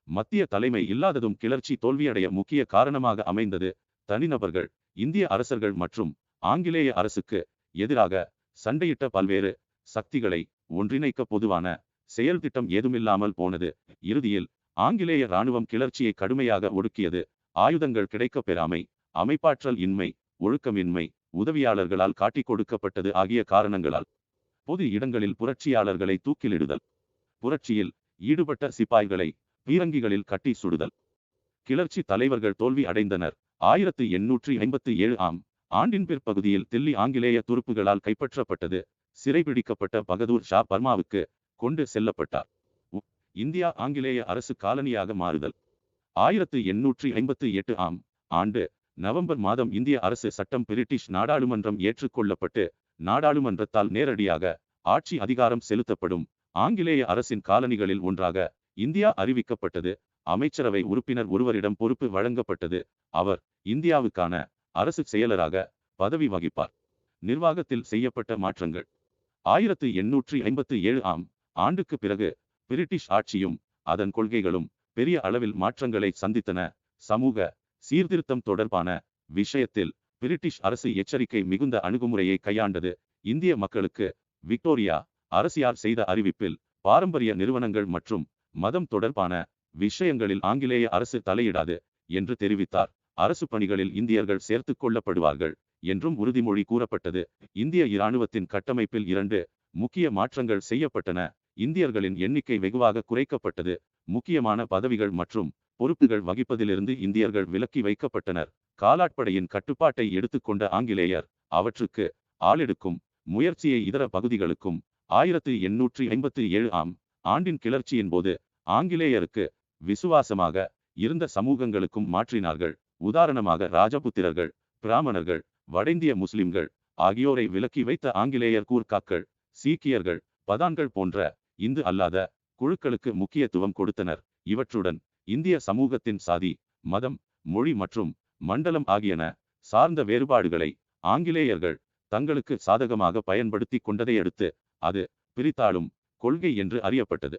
மத்திய தலைமை இல்லாததும் கிளர்ச்சி தோல்வியடைய முக்கிய காரணமாக அமைந்தது. தனிநபர்கள், இந்திய அரசர்கள் மற்றும் ஆங்கிலேய அரசுக்கு எதிராக சண்டையிட்ட பல்வேறு சக்திகளை ஒன்றிணைக்க பொதுவான செயல் திட்டம் ஏதுமில்லாமல் போனது. இறுதியில் ஆங்கிலேய இராணுவம் கிளர்ச்சியை கடுமையாக ஒடுக்கியது. ஆயுதங்கள் கிடைக்கப் பெறாமை, அமைப்பாற்றல் இன்மை, ஒழுக்கமின்மை, உதவியாளர்களால் காட்டிக் கொடுக்கப்பட்டது ஆகிய காரணங்களால் பொது இடங்களில் புரட்சியாளர்களை தூக்கிலிடுதல், புரட்சியில் ஈடுபட்ட சிப்பாய்களை பீரங்கிகளில் கட்டி சுடுதல். கிளர்ச்சி தலைவர்கள் தோல்வி அடைந்தனர். 1857 ஆம் ஆண்டின் பிற்பகுதியில் தில்லி ஆங்கிலேய துருப்புகளால் கைப்பற்றப்பட்டது. சிறைபிடிக்கப்பட்ட பகதூர் ஷா பர்மாவுக்கு கொண்டு செல்லப்பட்டார். இந்தியா ஆங்கிலேய அரசு காலனியாக மாறுதல். 1858 ஆம் ஆண்டு நவம்பர் மாதம் இந்திய அரசு சட்டம் பிரிட்டிஷ் நாடாளுமன்றம் ஏற்றுக்கொள்ளப்பட்டு நாடாளுமன்றத்தால் நேரடியாக ஆட்சி அதிகாரம் செலுத்தப்படும் ஆங்கிலேய அரசின் காலனிகளில் ஒன்றாக இந்தியா அறிவிக்கப்பட்டது. அமைச்சரவை உறுப்பினர் ஒருவரிடம் பொறுப்பு வழங்கப்பட்டது. அவர் இந்தியாவுக்கான அரசு செயலராக பதவி வகிப்பார். நிர்வாகத்தில் செய்யப்பட்ட மாற்றங்கள். 1857 ஆம் ஆண்டுக்கு பிறகு பிரிட்டிஷ் ஆட்சியும் அதன் கொள்கைகளும் பெரிய அளவில் மாற்றங்களை சந்தித்தன. சமூக சீர்திருத்தம் தொடர்பான விஷயத்தில் பிரிட்டிஷ் அரசு எச்சரிக்கை மிகுந்த அணுகுமுறையை கையாண்டது. இந்திய மக்களுக்கு விக்டோரியா அரசியார் செய்த அறிவிப்பில் பாரம்பரிய நிறுவனங்கள் மற்றும் மதம் தொடர்பான விஷயங்களில் ஆங்கிலேய அரசு தலையிடாது என்று தெரிவித்தார். அரசு பணிகளில் இந்தியர்கள் சேர்த்துக் கொள்ளப்படுவார்கள் என்றும் உறுதிமொழி கூறப்பட்டது. இந்திய இராணுவத்தின் கட்டமைப்பில் 2 முக்கிய மாற்றங்கள் செய்யப்பட்டன. இந்தியர்களின் எண்ணிக்கை வெகுவாக குறைக்கப்பட்டது. முக்கியமான பதவிகள் மற்றும் பொறுப்புகள் வகிப்பதிலிருந்து இந்தியர்கள் விலக்கி வைக்கப்பட்டனர். காலாட்படையின் கட்டுப்பாட்டை எடுத்துக்கொண்ட ஆங்கிலேயர் அவற்றுக்கு ஆளெடுக்கும் முயற்சியை இதர பகுதிகளுக்கும் 1857 ஆம் ஆண்டின் கிளர்ச்சியின் போது ஆங்கிலேயருக்கு விசுவாசமாக இருந்த சமூகங்களுக்கும் மாற்றினார்கள். உதாரணமாக ராஜபுத்திரர்கள், பிராமணர்கள், வடஇந்திய முஸ்லிம்கள் ஆகியோரை விலக்கி வைத்த ஆங்கிலேயர் கூர்க்காக்கள், சீக்கியர்கள், பதான்கள் போன்ற இந்து அல்லாத குழுக்களுக்கு முக்கியத்துவம் கொடுத்தனர். இவற்றுடன் இந்திய சமூகத்தின் சாதி, மதம், மொழி மற்றும் மண்டலம் ஆகியன சார்ந்த வேறுபாடுகளை ஆங்கிலேயர்கள் தங்களுக்கு சாதகமாக பயன்படுத்தி கொண்டதையடுத்து அது பிரித்தாளும் கொள்கை என்று அறியப்பட்டது.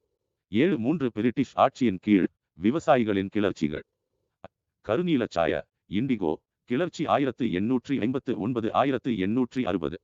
73 பிரிட்டிஷ் ஆட்சியின் கீழ் விவசாயிகளின் கிளர்ச்சிகள். கருநீலச்சாய இண்டிகோ கிளர்ச்சி 1859-1860.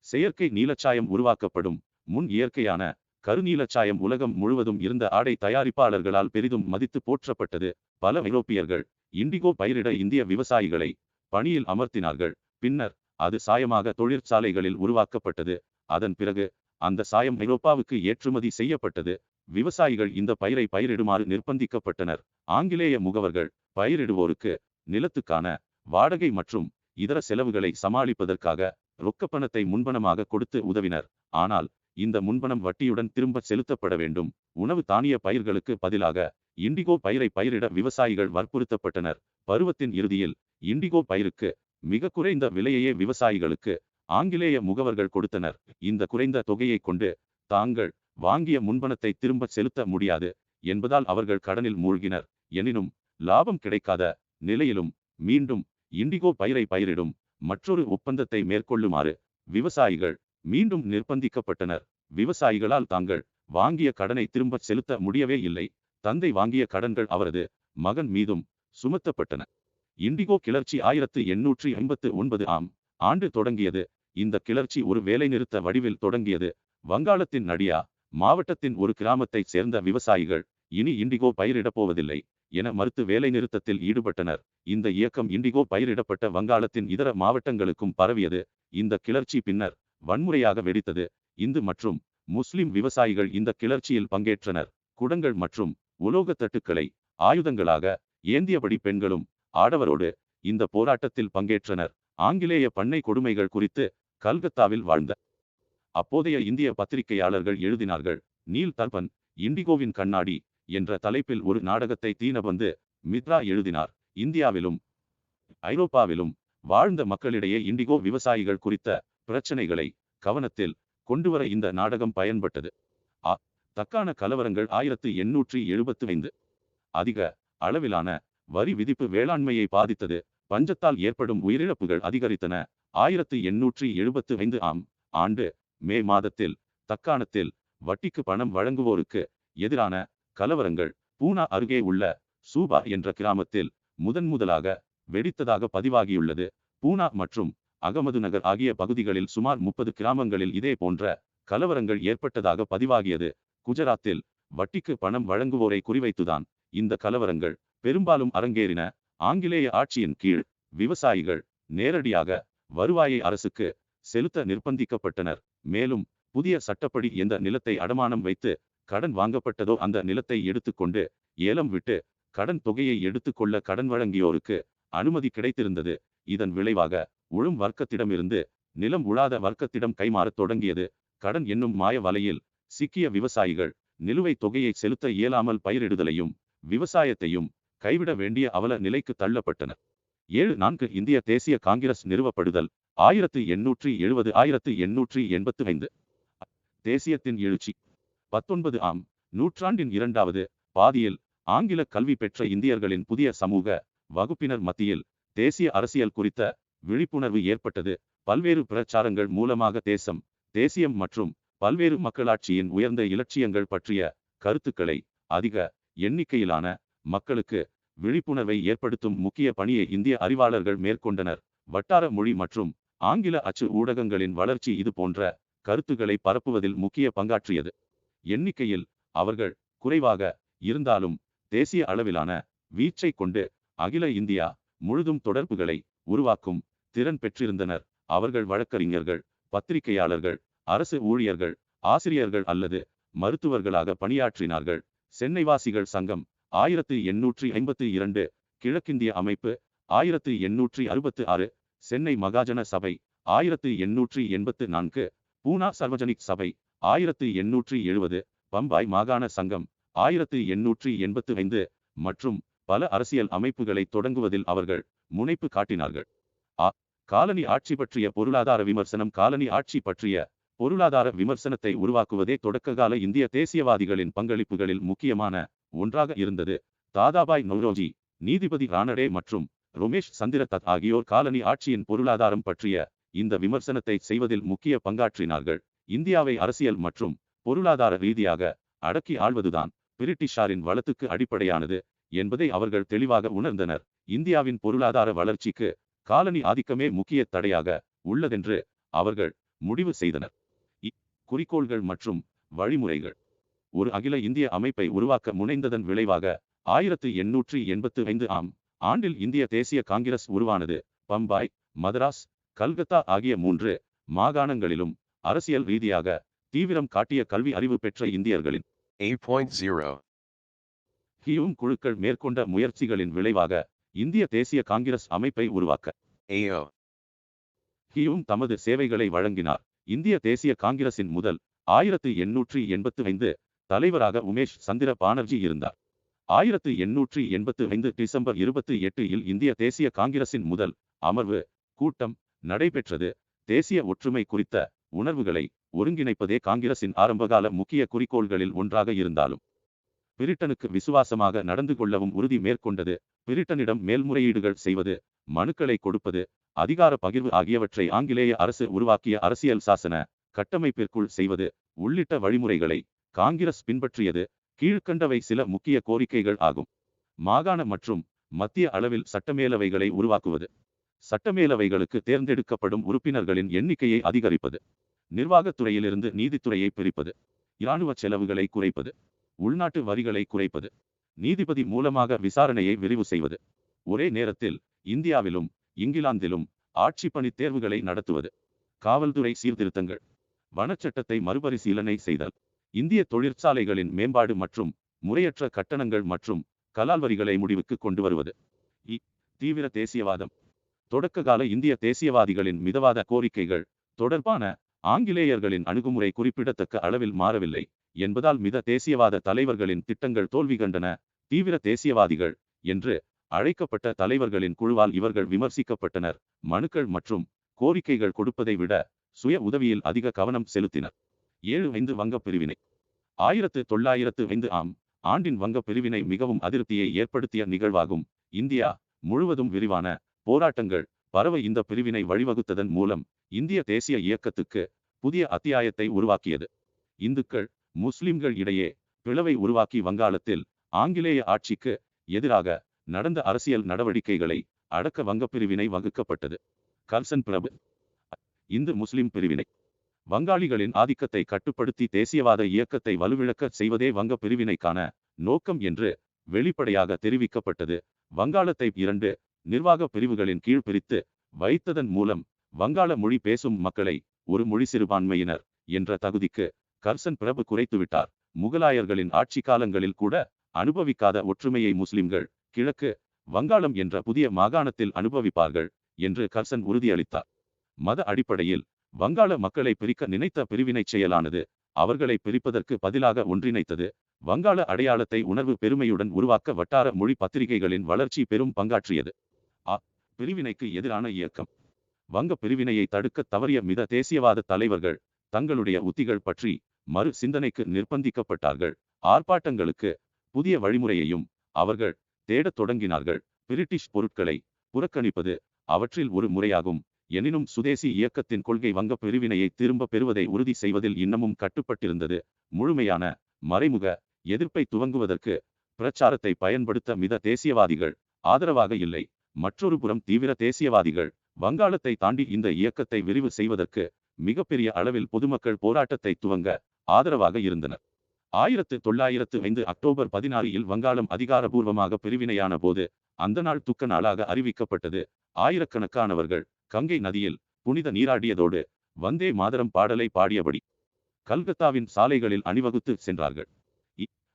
செயற்கை நீலச்சாயம் உருவாக்கப்படும் முன் இயற்கையான கருநீலச்சாயம் உலகம் முழுவதும் இருந்த ஆடை தயாரிப்பாளர்களால் பெரிதும் மதித்து போற்றப்பட்டது. பல ஐரோப்பியர்கள் இண்டிகோ பயிரிட இந்திய விவசாயிகளை பணியில் அமர்த்தினார்கள். பின்னர் அது சாயமாக தொழிற்சாலைகளில் உருவாக்கப்பட்டது. அதன் பிறகு அந்த சாயம் ஐரோப்பாவுக்கு ஏற்றுமதி செய்யப்பட்டது. விவசாயிகள் இந்த பயிரை பயிரிடுமாறு நிர்பந்திக்கப்பட்டனர். ஆங்கிலேய முகவர்கள் பயிரிடுவோருக்கு நிலத்துக்கான வாடகை மற்றும் இதர செலவுகளை சமாளிப்பதற்காக ரொக்கப்பணத்தை முன்பணமாக கொடுத்து உதவினர். ஆனால் இந்த முன்பணம் வட்டியுடன் திரும்ப செலுத்தப்பட வேண்டும். உணவு தானிய பயிர்களுக்கு பதிலாக இண்டிகோ பயிரை பயிரிட விவசாயிகள் வற்புறுத்தப்பட்டனர். பருவத்தின் இறுதியில் இண்டிகோ பயிருக்கு மிக குறைந்த விலையையே விவசாயிகளுக்கு ஆங்கிலேய முகவர்கள் கொடுத்தனர். இந்த குறைந்த தொகையை கொண்டு தாங்கள் வாங்கிய முன்பணத்தை திரும்ப செலுத்த முடியாது என்பதால் அவர்கள் கடனில் மூழ்கினர். எனினும் லாபம் கிடைக்காத நிலையிலும் மீண்டும் இண்டிகோ பயிரை பயிரிடும் மற்றொரு ஒப்பந்தத்தை மேற்கொள்ளுமாறு விவசாயிகள் மீண்டும் நிர்பந்திக்கப்பட்டனர். விவசாயிகளால் தாங்கள் வாங்கிய கடனை திரும்ப செலுத்த முடியவே இல்லை. தந்தை வாங்கிய கடன்கள் அவரது மகன் மீதும் சுமத்தப்பட்டன. இண்டிகோ கிளர்ச்சி 1859 ஆம் ஆண்டு தொடங்கியது. இந்த கிளர்ச்சி ஒரு வேலைநிறுத்த வடிவில் தொடங்கியது. வங்காளத்தின் நடியா மாவட்டத்தின் ஒரு கிராமத்தைச் சேர்ந்த விவசாயிகள் இனி இண்டிகோ பயிரிடப்போவதில்லை என மறுத்து வேலைநிறுத்தத்தில் ஈடுபட்டனர். இந்த இயக்கம் இண்டிகோ பயிரிடப்பட்ட வங்காளத்தின் இதர மாவட்டங்களுக்கும் பரவியது. இந்த கிளர்ச்சி பின்னர் வன்முறையாக வெடித்தது. இந்து மற்றும் முஸ்லிம் விவசாயிகள் இந்த கிளர்ச்சியில் பங்கேற்றனர். குடங்கள் மற்றும் உலோகத் தட்டுக்களை ஆயுதங்களாக ஏந்தியபடி பெண்களும் ஆடவரோடு இந்த போராட்டத்தில் பங்கேற்றனர். ஆங்கிலேய பண்ணை கொடுமைகள் குறித்து கல்கத்தாவில் வாழ்ந்த அப்போதைய இந்திய பத்திரிகையாளர்கள் எழுதினார்கள். நீல் தர்பன் இண்டிகோவின் கண்ணாடி என்ற தலைப்பில் ஒரு நாடகத்தை தீனபந்து மித்ரா எழுதினார். இந்தியாவிலும் ஐரோப்பாவிலும் வாழ்ந்த மக்களிடையே இண்டிகோ விவசாயிகள் குறித்த பிரச்சனைகளை கவனத்தில் கொண்டுவர இந்த நாடகம் பயன்பட்டது. தக்கான கலவரங்கள் 1875. அதிக அளவிலான வரி விதிப்பு வேளாண்மையை பாதித்தது. பஞ்சத்தால் ஏற்படும் உயிரிழப்புகள் அதிகரித்தன. 1875 ஆம் ஆண்டு மே மாதத்தில் தக்காணத்தில் வட்டிக்கு பணம் வழங்குவோருக்கு எதிரான கலவரங்கள் பூனா அருகே உள்ள சூபா என்ற கிராமத்தில் முதன்முதலாக வெடித்ததாக பதிவாகியுள்ளது. பூனா மற்றும் அகமதுநகர் ஆகிய பகுதிகளில் சுமார் 30 கிராமங்களில் இதே போன்ற கலவரங்கள் ஏற்பட்டதாக பதிவாகியது. குஜராத்தில் வட்டிக்கு பணம் வழங்குவோரை குறிவைத்துதான் இந்த கலவரங்கள் பெரும்பாலும் அரங்கேறின. ஆங்கிலேய ஆட்சியின் கீழ் விவசாயிகள் நேரடியாக வருவாயை அரசுக்கு செலுத்த நிர்பந்திக்கப்பட்டனர். மேலும் புதிய சட்டப்படி எந்த நிலத்தை அடமானம் வைத்து கடன் வாங்கப்பட்டதோ அந்த நிலத்தை எடுத்துக்கொண்டு ஏலம் விட்டு கடன் தொகையை எடுத்துக்கொள்ள கடன் வழங்கியோருக்கு அனுமதி கிடைத்திருந்தது. இதன் விளைவாக உழும் வர்க்கத்திடமிருந்து நிலம் உழாத வர்க்கத்திடம் கைமாறத் தொடங்கியது. கடன் என்னும் மாய வலையில் சிக்கிய விவசாயிகள் நிலுவை தொகையை செலுத்த இயலாமல் பயிரிடுதலையும் விவசாயத்தையும் கைவிட வேண்டிய அவல நிலைக்கு தள்ளப்பட்டனர். 7 இந்திய தேசிய காங்கிரஸ் நிறுவப்படுதல் 1870-1885. தேசியத்தின் எழுச்சி 19ஆம் நூற்றாண்டின் இரண்டாவது பாதியில் ஆங்கில கல்வி பெற்ற இந்தியர்களின் புதிய சமூக வகுப்பினர் மத்தியில் தேசிய அரசியல் குறித்த விழிப்புணர்வு ஏற்பட்டது. பல்வேறு பிரச்சாரங்கள் மூலமாக தேசம், தேசியம் மற்றும் பல்வேறு மக்களாட்சியின் உயர்ந்த இலட்சியங்கள் பற்றிய கருத்துக்களை அதிக எண்ணிக்கையிலான மக்களுக்கு விழிப்புணர்வை ஏற்படுத்தும் முக்கிய பணியை இந்திய அறிவாளர்கள் மேற்கொண்டனர். வட்டார மொழி மற்றும் ஆங்கில அச்சு ஊடகங்களின் வளர்ச்சி இது போன்ற கருத்துக்களை பரப்புவதில் முக்கிய பங்காற்றியது. எண்ணிக்கையில் அவர்கள் குறைவாக இருந்தாலும் தேசிய அளவிலான வீச்சை கொண்டு அகில இந்தியா முழுதும் தொடர்புகளை உருவாக்கும் திறன் பெற்றிருந்தனர். அவர்கள் வழக்கறிஞர்கள், பத்திரிகையாளர்கள், அரசு ஊழியர்கள், ஆசிரியர்கள் அல்லது மருத்துவர்களாக பணியாற்றினார்கள். சென்னைவாசிகள் சங்கம் 1852, கிழக்கிந்திய அமைப்பு 1866, சென்னை மகாஜன சபை 1884, பூனா சர்வஜனிக் சபை 1870, பம்பாய் மாகாண சங்கம் 1885 மற்றும் பல அரசியல் அமைப்புகளை தொடங்குவதில் அவர்கள் முனைப்பு காட்டினார்கள். காலனி ஆட்சி பற்றிய பொருளாதார விமர்சனம். காலனி ஆட்சி பற்றிய பொருளாதார விமர்சனத்தை உருவாக்குவதே தொடக்ககால இந்திய தேசியவாதிகளின் பங்களிப்புகளில் முக்கியமான ஒன்றாக இருந்தது. தாதாபாய் நௌரோஜி, நீதிபதி ரானடே மற்றும் ரோமேஷ் சந்திர தத் ஆகியோர் காலனி ஆட்சியின் பொருளாதாரம் பற்றிய இந்த விமர்சனத்தை செய்வதில் முக்கிய பங்காற்றினார்கள். இந்தியாவை அரசியல் மற்றும் பொருளாதார ரீதியாக அடக்கி ஆள்வதுதான் பிரிட்டிஷாரின் வளத்துக்கு அடிப்படையானது என்பதை அவர்கள் தெளிவாக உணர்ந்தனர். இந்தியாவின் பொருளாதார வளர்ச்சிக்கு காலனி ஆதிக்கமே முக்கிய தடையாக உள்ளதென்று அவர்கள் முடிவு செய்தனர். குறிக்கோள்கள் மற்றும் வழிமுறைகள். ஒரு அகில இந்திய அமைப்பை உருவாக்க முனைந்ததன் விளைவாக 1885ஆம் ஆண்டில் இந்திய தேசிய காங்கிரஸ் உருவானது. பம்பாய், மதராஸ், கல்கத்தா ஆகிய 3 மாகாணங்களிலும் அரசியல் ரீதியாக தீவிரம் காட்டிய கல்வி அறிவு பெற்ற இந்தியர்களின் 8.0 ஹியூம் குழுக்கள் மேற்கொண்ட முயற்சிகளின் விளைவாக இந்திய தேசிய காங்கிரஸ் அமைப்பை உருவாக்க AO ஹியூம் தமது சேவைகளை வழங்கினார். இந்திய தேசிய காங்கிரசின் முதல் 1885 தலைவராக உமேஷ் சந்திர பானர்ஜி இருந்தார். 1885 டிசம்பர் 28 இந்திய தேசிய காங்கிரசின் முதல் அமர்வு கூட்டம் நடைபெற்றது. தேசிய ஒற்றுமை குறித்த உணர்வுகளை ஒருங்கிணைப்பதே காங்கிரசின் ஆரம்பகால முக்கிய குறிக்கோள்களில் ஒன்றாக இருந்தாலும் பிரிட்டனுக்கு விசுவாசமாக நடந்து கொள்ளவும் உறுதி மேற்கொண்டது. பிரிட்டனிடம் மேல்முறையீடுகள் செய்வது, மனுக்களை கொடுப்பது, அதிகார பகிர்வு ஆகியவற்றை ஆங்கிலேய அரசு உருவாக்கிய அரசியல் சாசன கட்டமைப்பிற்குள் செய்வது உள்ளிட்ட வழிமுறைகளை காங்கிரஸ் பின்பற்றியது. கீழ்க்கண்டவை சில முக்கிய கோரிக்கைகள் ஆகும். மாகாண மற்றும் மத்திய அளவில் சட்டமேலவைகளை உருவாக்குவது, சட்டமேலவைகளுக்கு தேர்ந்தெடுக்கப்படும் உறுப்பினர்களின் எண்ணிக்கையை அதிகரிப்பது, நிர்வாகத்துறையிலிருந்து நீதித்துறையை பிரிப்பது, இராணுவ செலவுகளை குறைப்பது, உள்நாட்டு வரிகளை குறைப்பது, நீதிபதி மூலமாக விசாரணையை விரிவு செய்வது, ஒரே நேரத்தில் இந்தியாவிலும் இங்கிலாந்திலும் ஆட்சி பணி தேர்வுகளை நடத்துவது, காவல்துறை சீர்திருத்தங்கள், வனச்சட்டத்தை மறுபரிசீலனை செய்தல், இந்திய தொழிற்சாலைகளின் மேம்பாடு மற்றும் முறையற்ற கட்டணங்கள் மற்றும் கலால் வரிகளை முடிவுக்கு கொண்டு வருவது. தீவிர தேசியவாதம். தொடக்ககால இந்திய தேசியவாதிகளின் மிதவாத கோரிக்கைகள் தொடர்பான ஆங்கிலேயர்களின் அணுகுமுறை குறிப்பிடத்தக்க அளவில் மாறவில்லை என்பதால் மித தேசியவாத தலைவர்களின் திட்டங்கள் தோல்வி கண்டன. தீவிர தேசியவாதிகள் என்று அழைக்கப்பட்ட தலைவர்களின் குழுவால் இவர்கள் விமர்சிக்கப்பட்டனர். மனுக்கள் மற்றும் கோரிக்கைகள் கொடுப்பதை விட சுய உதவியில் அதிக கவனம் செலுத்தினர். 7 வங்கப் பிரிவினை. 1905ஆம் ஆண்டின் வங்கப் பிரிவினை மிகவும் அதிருப்தியை ஏற்படுத்திய நிகழ்வாகும். இந்தியா முழுவதும் விரிவான போராட்டங்கள் பரவ இந்த பிரிவினை வழிவகுத்ததன் மூலம் இந்திய தேசிய இயக்கத்துக்கு புதிய அத்தியாயத்தை உருவாக்கியது. இந்துக்கள் முஸ்லிம்கள் இடையே பிளவை உருவாக்கி வங்காளத்தில் ஆங்கிலேய ஆட்சிக்கு எதிராக நடந்த அரசியல் நடவடிக்கைகளை அடக்க வங்கப் பிரிவினை வகுக்கப்பட்டது. கர்சன் பிரபு இந்து முஸ்லிம் பிரிவினை வங்காளிகளின் ஆதிக்கத்தை கட்டுப்படுத்தி தேசியவாத இயக்கத்தை வலுவிழக்க செய்வதே வங்கப் பிரிவினைக்கான நோக்கம் என்று வெளிப்படையாக தெரிவிக்கப்பட்டது. வங்காளத்தை 2 நிர்வாக பிரிவுகளின் கீழ் பிரித்து வைத்ததன் மூலம் வங்காள மொழி பேசும் மக்களை ஒரு மொழி சிறுபான்மையினர் என்ற தகுதிக்கு கர்சன் பிரபு குறைத்துவிட்டார். முகலாயர்களின் ஆட்சி காலங்களில் கூட அனுபவிக்காத ஒற்றுமையை முஸ்லிம்கள் கிழக்கு வங்காளம் என்ற புதிய மாகாணத்தில் அனுபவிப்பார்கள் என்று கர்சன் உறுதியளித்தார். மத அடிப்படையில் வங்காள மக்களை பிரிக்க நினைத்த பிரிவினை செயலானது அவர்களை பிரிப்பதற்கு பதிலாக ஒன்றிணைத்தது. வங்காள அடையாளத்தை உணர்வு பெருமையுடன் உருவாக்க வட்டார மொழி பத்திரிகைகளின் வளர்ச்சி பெரும் பங்காற்றியது. பிரிவினைக்கு எதிரான இயக்கம் வங்க பிரிவினையை தடுக்க தவறிய மித தேசியவாத தலைவர்கள் தங்களுடைய உத்திகள் பற்றி மறு சிந்தனைக்கு நிர்பந்திக்கப்பட்டார்கள். ஆர்ப்பாட்டங்களுக்கு புதிய வழிமுறையையும் அவர்கள் தேடத் தொடங்கினார்கள். பிரிட்டிஷ் பொருட்களை புறக்கணிப்பது அவற்றில் ஒரு முறையாகும். எனினும் சுதேசி இயக்கத்தின் கொள்கை வங்க பிரிவினையை திரும்ப பெறுவதை உறுதி செய்வதில் இன்னமும் கட்டுப்பட்டிருந்தது. முழுமையான மறைமுக எதிர்ப்பை துவங்குவதற்கு பிரச்சாரத்தை பயன்படுத்த மித தேசியவாதிகள் ஆதரவாக இல்லை. மற்றொரு புறம் தீவிர தேசியவாதிகள் வங்காளத்தை தாண்டி இந்த இயக்கத்தை விரிவு செய்வதற்கு மிகப்பெரிய அளவில் பொதுமக்கள் போராட்டத்தை துவங்க ஆதரவாக இருந்தனர். 1905 அக்டோபர் 16 வங்காளம் அதிகாரபூர்வமாக பிரிவினையான போது அந்த நாள் துக்க நாளாக அறிவிக்கப்பட்டது. ஆயிரக்கணக்கானவர்கள் கங்கை நதியில் புனித நீராடியதோடு வந்தே மாதரம் பாடலை பாடியபடி கல்கத்தாவின் சாலைகளில் அணிவகுத்து சென்றார்கள்.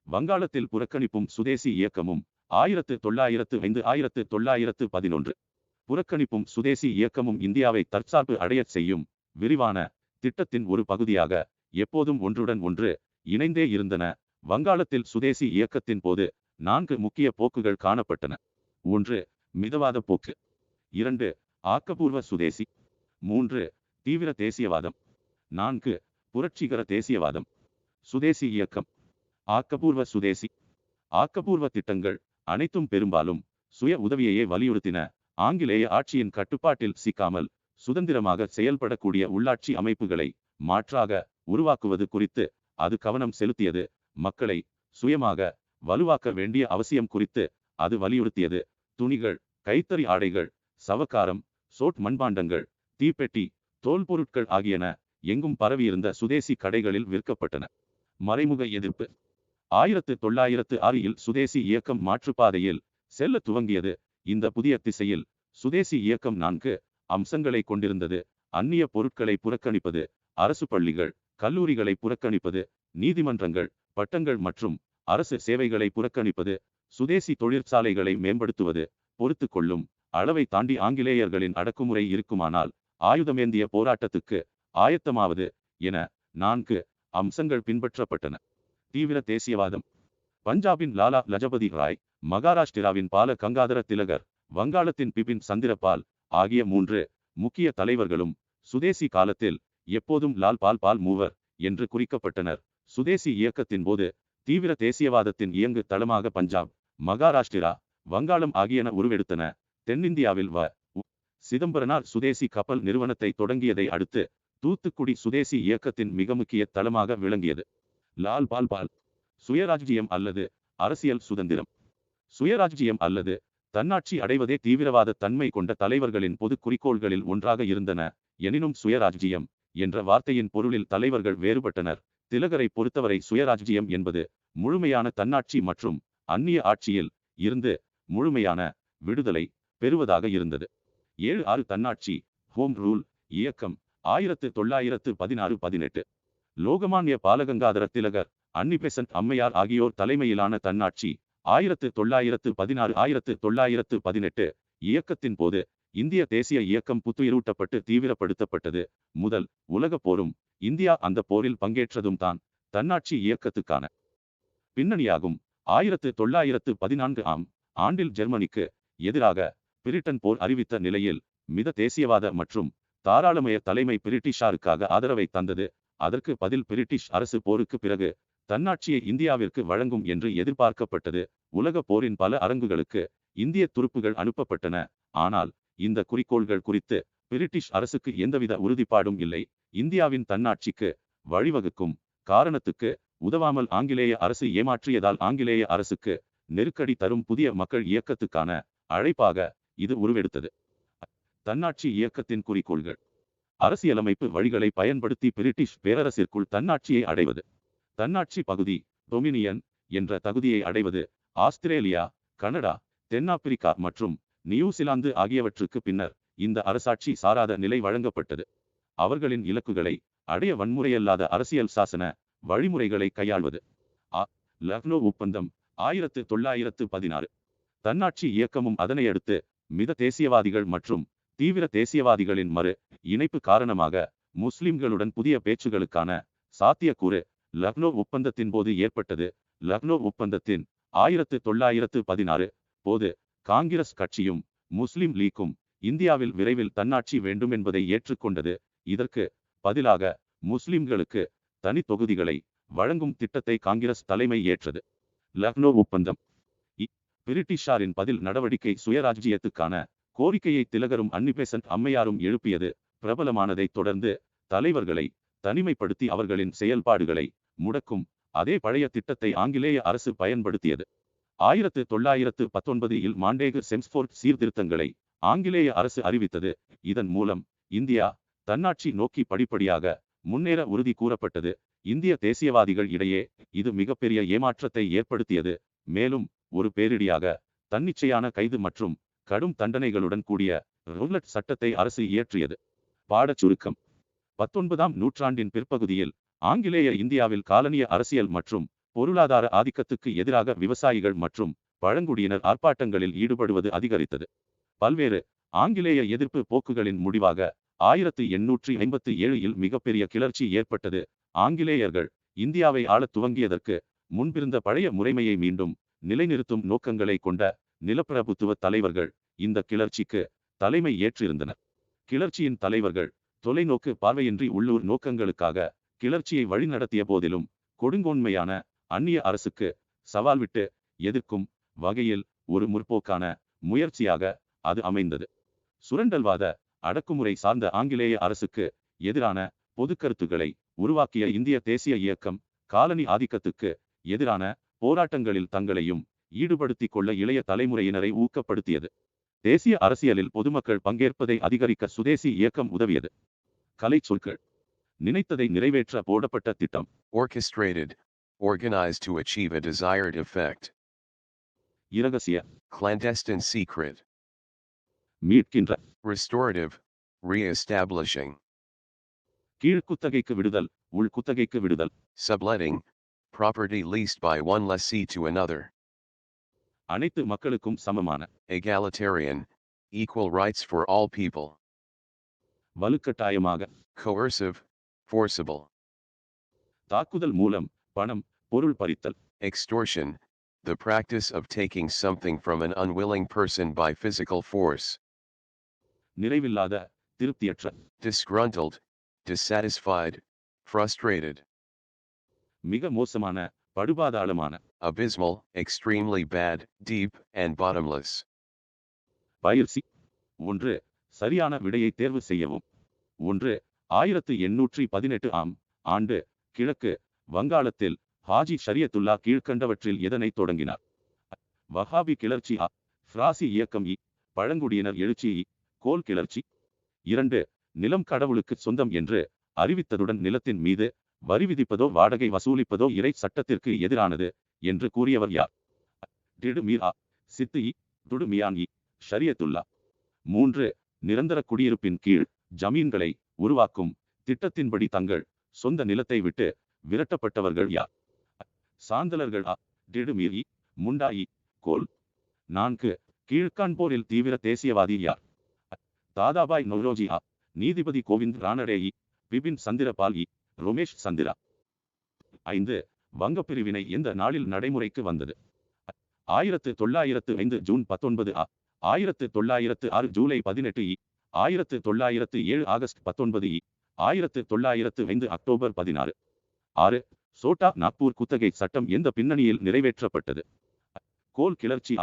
வங்காளத்தில் புறக்கணிப்பும் சுதேசி இயக்கமும் 1905 1911 புறக்கணிப்பும் சுதேசி இயக்கமும் இந்தியாவை தற்சார்பு அடையச் செய்யும் விரிவான திட்டத்தின் ஒரு பகுதியாக எப்போதும் ஒன்றுடன் ஒன்று இணைந்தே இருந்தன. வங்காளத்தில் சுதேசி இயக்கத்தின் போது 4 முக்கிய போக்குகள் காணப்பட்டன. 1. மிதவாத போக்கு. 2. ஆக்கபூர்வ சுதேசி. 3. தீவிர தேசியவாதம். 4. புரட்சிகர தேசியவாதம். சுதேசி இயக்கம். ஆக்கபூர்வ சுதேசி. ஆக்கபூர்வ திட்டங்கள் அனைத்தும் பெரும்பாலும் சுய உதவியையே வலியுறுத்தின. ஆங்கிலேய ஆட்சியின் கட்டுப்பாட்டில் சிக்காமல் சுதந்திரமாக செயல்படக்கூடிய உள்ளாட்சி அமைப்புகளை மாற்றாக உருவாக்குவது குறித்து அது கவனம் செலுத்தியது. மக்களை சுயமாக வலுவாக்க வேண்டிய அவசியம் குறித்து அது வலியுறுத்தியது. துணிகள், கைத்தறி ஆடைகள், சவக்காரம், சோட் மண்பாண்டங்கள், தீப்பெட்டி, தோல் பொருட்கள் ஆகியன எங்கும் பரவியிருந்த சுதேசி கடைகளில் விற்கப்பட்டன. மறைமுக எதிர்ப்பு. 1906 சுதேசி இயக்கம் மாற்றுப்பாதையில் செல்ல துவங்கியது. இந்த புதிய திசையில் சுதேசி இயக்கம் 4 அம்சங்களை கொண்டிருந்தது. அந்நிய பொருட்களை புறக்கணிப்பது, அரசு பள்ளிகள், கல்லூரிகளை புறக்கணிப்பது, நீதிமன்றங்கள், பட்டங்கள் மற்றும் அரசு சேவைகளை புறக்கணிப்பது, சுதேசி தொழிற்சாலைகளை மேம்படுத்துவது, பொறுத்து கொள்ளும் அளவை தாண்டி ஆங்கிலேயர்களின் அடக்குமுறை இருக்குமானால் ஆயுதமேந்திய போராட்டத்துக்கு ஆயத்தமாவது என 4 அம்சங்கள் பின்பற்றப்பட்டன. தீவிர தேசியவாதம். பஞ்சாபின் லாலா லஜபதி ராய், மகாராஷ்டிராவின் பால கங்காதர திலகர், வங்காளத்தின் பிபின் சந்திரபால் ஆகிய 3 முக்கிய தலைவர்களும் சுதேசி காலத்தில் எப்போதும் லால் பால் மூவர் என்று குறிக்கப்பட்டனர். சுதேசி இயக்கத்தின் போது தீவிர தேசியவாதத்தின் இயங்கு தளமாக பஞ்சாப், மகாராஷ்டிரா, வங்காளம் ஆகியன உருவெடுத்தன. தென்னிந்தியாவில் சிதம்பரனார் சுதேசி கப்பல் நிறுவனத்தை தொடங்கியதை அடுத்து தூத்துக்குடி சுதேசி இயக்கத்தின் மிக முக்கிய தளமாக விளங்கியது. லால் பால் சுயராஜ்ஜியம் அல்லது அரசியல் சுதந்திரம். சுயராஜ்ஜியம் அல்லது தன்னாட்சி அடைவதே தீவிரவாத தன்மை கொண்ட தலைவர்களின் பொது குறிக்கோள்களில் ஒன்றாக இருந்தன. எனினும் சுயராஜ்ஜியம் என்ற வார்த்தையின் பொருளில் தலைவர்கள் வேறுபட்டனர். திலகரை பொறுத்தவரை சுயராஜ்ஜியம் என்பது முழுமையான தன்னாட்சி மற்றும் அந்நிய ஆட்சியில் இருந்து முழுமையான விடுதலை பெறுவதாக இருந்தது. 7-6 தன்னாட்சி ஹோம் ரூல் இயக்கம் 1916-18 லோகமான்ய பாலகங்காதர திலகர், அன்னி பெசன்ட் அம்மையார் ஆகியோர் தலைமையிலான தன்னாட்சி 1916-1918 இயக்கத்தின் போது இந்திய தேசிய இயக்கம் புத்துயிரூட்டப்பட்டு தீவிரப்படுத்தப்பட்டது. முதல் உலகப் போரும் இந்தியா அந்த போரில் பங்கேற்றதும் தான் தன்னாட்சி இயக்கத்துக்கான பின்னணியாகும். 1914 ஆண்டில் ஜெர்மனிக்கு எதிராக பிரிட்டன் போர் அறிவித்த நிலையில் மித தேசியவாத மற்றும் தாராளமய தலைமை பிரிட்டிஷாருக்காக ஆதரவை தந்தது. அதற்கு பதில் பிரிட்டிஷ் அரசு போருக்கு பிறகு தன்னாட்சியை இந்தியாவிற்கு வழங்கும் என்று எதிர்பார்க்கப்பட்டது. உலக போரின் பல அரங்குகளுக்கு இந்திய துருப்புகள் அனுப்பப்பட்டன. ஆனால் இந்த குறிக்கோள்கள் குறித்து பிரிட்டிஷ் அரசுக்கு எந்தவித உறுதிப்பாடும் இல்லை. இந்தியாவின் தன்னாட்சிக்கு வழிவகுக்கும் காரணத்துக்கு உதவாமல் ஆங்கிலேய அரசு ஏமாற்றியதால் ஆங்கிலேய அரசுக்கு நெருக்கடி தரும் புதிய மக்கள் இயக்கத்துக்கான அழைப்பாக இது உருவெடுத்தது. தன்னாட்சி இயக்கத்தின் குறிக்கோள்கள்: அரசியலமைப்பு வழிகளை பயன்படுத்தி பிரிட்டிஷ் பேரரசிற்குள் தன்னாட்சியை அடைவது. தன்னாட்சி பகுதி டொமினியன் என்ற தகுதியை அடைவது. ஆஸ்திரேலியா, கனடா, தென்னாப்பிரிக்கா மற்றும் நியூசிலாந்து ஆகியவற்றுக்கு பின்னர் இந்த அரசாட்சி சாராத நிலை வழங்கப்பட்டது. அவர்களின் இலக்குகளை அடைய வன்முறையல்லாத அரசியல் சாசன வழிமுறைகளை கையாள்வது. லக்னோ ஒப்பந்தம் 1916. தன்னாட்சி இயக்கமும் அதனையடுத்து மித தேசியவாதிகள் மற்றும் தீவிர தேசியவாதிகளின் மறு இணைப்பு காரணமாக முஸ்லிம்களுடன் புதிய பேச்சுகளுக்கான சாத்தியக்கூறு லக்னோ ஒப்பந்தத்தின் போது ஏற்பட்டது. லக்னோ ஒப்பந்தத்தின் 1916 போது காங்கிரஸ் கட்சியும் முஸ்லிம் லீக்கும் இந்தியாவில் விரைவில் தன்னாட்சி வேண்டும் என்பதை ஏற்றுக்கொண்டது. இதற்கு பதிலாக முஸ்லிம்களுக்கு தனி தொகுதிகளை வழங்கும் திட்டத்தை காங்கிரஸ் தலைமை ஏற்றது. லக்னோ ஒப்பந்தம் பிரிட்டிஷாரின் பதில் நடவடிக்கை சுயராஜ்ஜியத்துக்கான கோரிக்கையை திலகரும் அன்னி-பெசன்ட் அம்மையாரும் எழுப்பியது பிரபலமானதைத் தொடர்ந்து தலைவர்களை தனிமைப்படுத்தி அவர்களின் செயல்பாடுகளை முடக்கும் அதே பழைய திட்டத்தை ஆங்கிலேய அரசு பயன்படுத்தியது. 1919 இல் மாண்டேகு செம்ஸ்ஃபோர்ட் சீர்திருத்தங்களை ஆங்கிலேய அரசு அறிவித்தது. இதன் மூலம் இந்தியா தன்னாட்சி நோக்கி படிப்படியாக முன்னேற உறுதி கூறப்பட்டது. இந்திய தேசியவாதிகள் இடையே இது மிகப்பெரிய ஏமாற்றத்தை ஏற்படுத்தியது. மேலும் ஒரு பேரிடியாக தன்னிச்சையான கைது மற்றும் கடும் தண்டனைகளுடன் கூடிய ரூலட் சட்டத்தை அரசு இயற்றியது. பாடச் சுருக்கம்: 19ஆம் நூற்றாண்டின் பிற்பகுதியில் ஆங்கிலேய இந்தியாவில் காலனிய அரசியல் மற்றும் பொருளாதார ஆதிக்கத்துக்கு எதிராக விவசாயிகள் மற்றும் பழங்குடியினர் ஆர்ப்பாட்டங்களில் ஈடுபடுவது அதிகரித்தது. பல்வேறு ஆங்கிலேய எதிர்ப்பு போக்குகளின் முடிவாக 1857 இல் மிகப்பெரிய கிளர்ச்சி ஏற்பட்டது. ஆங்கிலேயர்கள் இந்தியாவை ஆளத் துவங்கியதற்கு முன்பிருந்த பழைய முறைமையை மீண்டும் நிலைநிறுத்தும் நோக்கங்களை கொண்ட நிலப்பிரபுத்துவ தலைவர்கள் இந்த கிளர்ச்சிக்கு தலைமை ஏற்றிருந்தனர். கிளர்ச்சியின் தலைவர்கள் தொலைநோக்கு பார்வையின்றி உள்ளூர் நோக்கங்களுக்காக கிளர்ச்சியை வழிநடத்திய போதிலும் கொடுங்கோன்மையான அந்நிய அரசுக்கு சவால் விட்டு எதிர்க்கும் வகையில் ஒரு முற்போக்கான முயற்சியாக அது அமைந்தது. சுரண்டல்வாத அடக்குமுறை சார்ந்த ஆங்கிலேய அரசுக்கு எதிரான பொதுக்கருத்துக்களை உருவாக்கிய இந்திய தேசிய இயக்கம் காலனி ஆதிக்கத்துக்கு எதிரான போராட்டங்களில் தங்களையும் ஈடுபடுத்திக் கொள்ள இளைய தலைமுறையினரை ஊக்கப்படுத்தியது. தேசிய அரசியலில் பொதுமக்கள் பங்கேற்பதை அதிகரிக்க சுதேசி இயக்கம் உதவியது. கலை சொற்கள்: நினைத்ததை நிறைவேற்ற போடப்பட்ட திட்டம். Orchestrated, organized to achieve a desired effect. இரகசிய, Clandestine secret. மீட்கின்ற, Restorative, re-establishing. கீழ்குத்தகைக்கு விடுதல், உள்குத்தகைக்கு விடுதல். Subletting, property leased by one lessee to another. அனைத்து மக்களுக்கும் சமமான. Egalitarian, equal rights for all people. வலுக்கட்டாயமாக. Coercive, forcible. தாக்குதல் மூலம் பணம், பொருள் பறித்தல். Extortion, the practice of taking something from an unwilling person by physical force. நிறைவில்லாத, திருப்தியற்ற. Disgruntled, dissatisfied, frustrated. மிக மோசமான, படுபாதாளமான. Abysmal, extremely bad, deep, and bottomless. பயிற்சி: 1. சரியான விடையை தேர்வு செய்யவும். 1. 1818 ஆம் ஆண்டு கிழக்கு வங்காளத்தில் ஹாஜி ஷரியத்துல்லா கீழ்க்கண்டவற்றில் எதனை தொடங்கினார்? வஹாபி கிளர்ச்சி. ஃப்ராசி இயக்கம். பழங்குடியினர் எழுச்சி. கோல் கிளர்ச்சி. 2. நிலம் கடவுளுக்கு சொந்தம் என்று அறிவித்ததுடன் நிலத்தின் மீது வரி விதிப்பதோ வாடகை வசூலிப்பதோ இறை சட்டத்திற்கு எதிரானது என்று கூறியவர் யார்? டிடு மீர் சித்து துடு மியான் ஷரியத்துல்லா. 3. நிரந்தர குடியிருப்பின் கீழ் ஜமீன்களை உருவாக்கும் திட்டத்தின்படி தங்கள் சொந்த நிலத்தை விட்டு விரட்டப்பட்டவர்கள் யார்? சாந்தலர்கள். டிடு மீர் முண்டா கோல். 4. கீழ்காண்போரில் தீவிர தேசியவாதி யார்? தாதாபாய் நௌரோஜி. நீதிபதி கோவிந்த் ரானடே. பிபின் சந்திரபால். ரோமேஷ் சந்திரா. 5. வங்கப்பிரிவினை எந்த நாளில் நடைமுறைக்கு வந்தது? 1905 June 19. 1906 July 18. 1907 August 19. 1905 October 16. 6. Chota Nagpur குத்தகை சட்டம் எந்த பின்னணியில் நிறைவேற்றப்பட்டது? கோல் கிளர்ச்சி.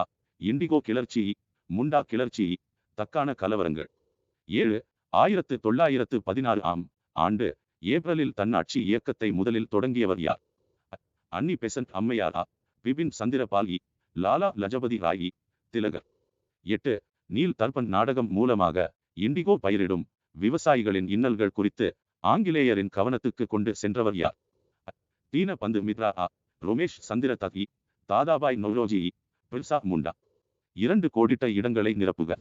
இண்டிகோ கிளர்ச்சி. முண்டா கிளர்ச்சி. தக்கான கலவரங்கள். 7. 1916 ஆம் ஆண்டு ஏப்ரலில் தன்னாட்சி இயக்கத்தை முதலில் தொடங்கியவர் யார்? அன்னி பெசன்ட் அம்மையார் பிபின் சந்திரபால் லாலா லஜபதி ராய் திலகர். 8. நீல் தர்பன் நாடகம் மூலமாக இண்டிகோ பயிரிடும் விவசாயிகளின் இன்னல்கள் குறித்து ஆங்கிலேயரின் கவனத்துக்கு கொண்டு சென்றவர் யார்? தீனபந்து மித்ரா ரோமேஷ் சந்திர தத் தாதாபாய் நௌரோஜி பிர்சா முண்டா. 2 கோடிட்ட இடங்களை நிரப்புக.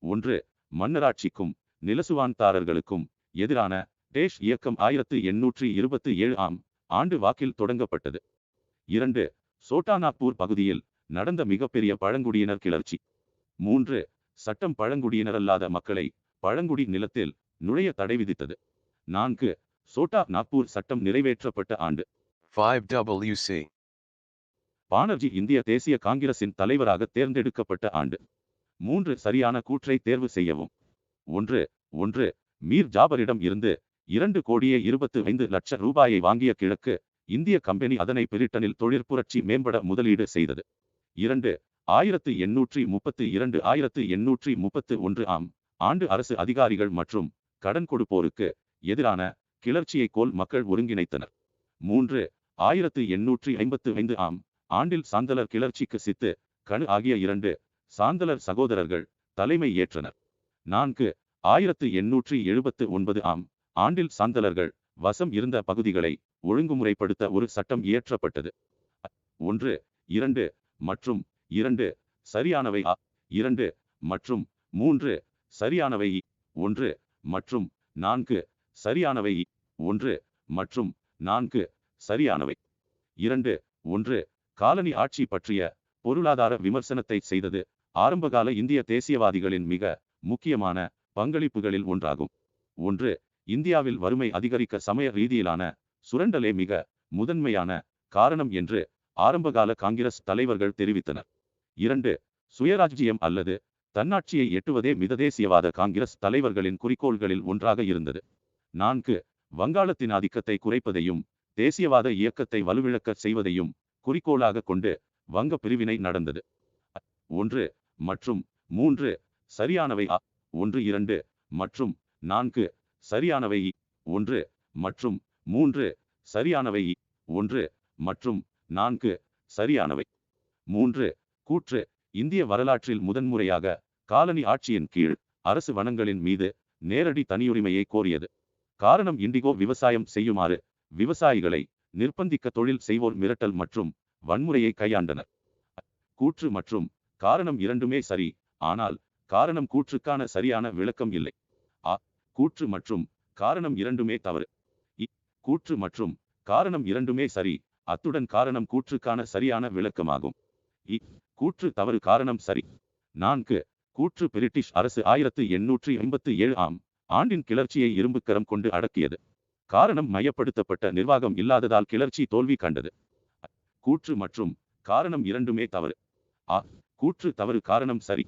1. மன்னராட்சிக்கும் நிலசுவான்தாரர்களுக்கும் எதிரான டேஷ் இயக்கம் 1827 ஆண்டு வாக்கில் தொடங்கப்பட்டது. 2. சோட்டாநாக்பூர் பகுதியில் நடந்த மிகப்பெரிய பழங்குடியினர் கிளர்ச்சி. 3. சட்டம் பழங்குடியினரல்லாத மக்களை பழங்குடி நிலத்தில் நுழைய தடை விதித்தது. 4. சோட்டா நாக்பூர் சட்டம் நிறைவேற்றப்பட்ட ஆண்டு. 5WC. பானர்ஜி இந்திய தேசிய காங்கிரசின் தலைவராக தேர்ந்தெடுக்கப்பட்ட ஆண்டு. 3 சரியான கூற்றை தேர்வு செய்யவும். 1. மீர் ஜாபரிடம் இருந்து 2,25,00,000 ரூபாயை வாங்கிய கிழக்கு இந்திய கம்பெனி அதனை பிரிட்டனில் தொழிற்புரட்சி மேம்பட முதலீடு செய்தது. 2. 1832-1831 ஆண்டு அரசு அதிகாரிகள் மற்றும் கடன் கொடுப்போருக்கு எதிரான கிளர்ச்சியை கோல் மக்கள் ஒருங்கிணைத்தனர். 3. 1855 ஆண்டில் சாந்தலர் கிளர்ச்சிக்கு சித்து கணு ஆகிய 2 சாந்தலர் சகோதரர்கள் தலைமை ஏற்றனர். 4. 1879 ஆண்டில் சாந்தலர்கள் வசம் இருந்த பகுதிகளை ஒழுங்குமுறைப்படுத்த ஒரு சட்டம் இயற்றப்பட்டது. 1, 2 மற்றும் 2 சரியானவை. 2 மற்றும் 3 சரியானவை. 1 மற்றும் 4 சரியானவை. 1 மற்றும் 4 சரியானவை. 2. 1. காலனி ஆட்சி பற்றிய பொருளாதார விமர்சனத்தை செய்தது ஆரம்பகால இந்திய தேசியவாதிகளின் மிக முக்கியமான பங்களிப்புகளில் ஒன்றாகும். 1. இந்தியாவில் வறுமை அதிகரிக்க சமய ரீதியிலான சுரண்டலே மிக முதன்மையான காரணம் என்று ஆரம்பகால காங்கிரஸ் தலைவர்கள் தெரிவித்தனர். 2. சுயராஜ்ஜியம் அல்லது தன்னாட்சியை எட்டுவதே மிததேசியவாத காங்கிரஸ் தலைவர்களின் குறிக்கோள்களில் ஒன்றாக இருந்தது. 4. வங்காளத்தின் ஆதிக்கத்தை குறைப்பதையும் தேசியவாத இயக்கத்தை வலுவிழக்க செய்வதையும் குறிக்கோளாக கொண்டு வங்க பிரிவினை நடந்தது. 1 மற்றும் 3 சரியானவை. 1, 2 மற்றும் 4 சரியானவை. 1 மற்றும் 3 சரியானவை. 1 மற்றும் 4 சரியானவை. 3. கூற்று இந்திய வரலாற்றில் முதன்முறையாக காலனி ஆட்சியின் கீழ் அரசு வனங்களின் மீது நேரடி தனியுரிமையை கோரியது. காரணம் இண்டிகோ விவசாயம் செய்யுமாறு விவசாயிகளை நிர்பந்திக்க தொழில் செய்வோர் மிரட்டல் மற்றும் வன்முறையை கையாண்டனர். கூற்று மற்றும் காரணம் இரண்டுமே சரி, ஆனால் காரணம் கூற்றுக்கான சரியான விளக்கம் இல்லை. கூற்று மற்றும் காரணம் இரண்டுமே தவறு. கூற்று மற்றும் காரணம் இரண்டுமே சரி, அத்துடன் காரணம் கூற்றுக்கான சரியான விளக்கமாகும். கூற்று தவறு, காரணம் சரி. 4. கூற்று பிரிட்டிஷ் அரசு 1857 ஆண்டின் கிளர்ச்சியை இரும்புக்கரம் கொண்டு அடக்கியது. காரணம் மையப்படுத்தப்பட்ட நிர்வாகம் இல்லாததால் கிளர்ச்சி தோல்வி கண்டது. கூற்று மற்றும் காரணம் இரண்டுமே தவறு. கூற்று தவறு, காரணம் சரி.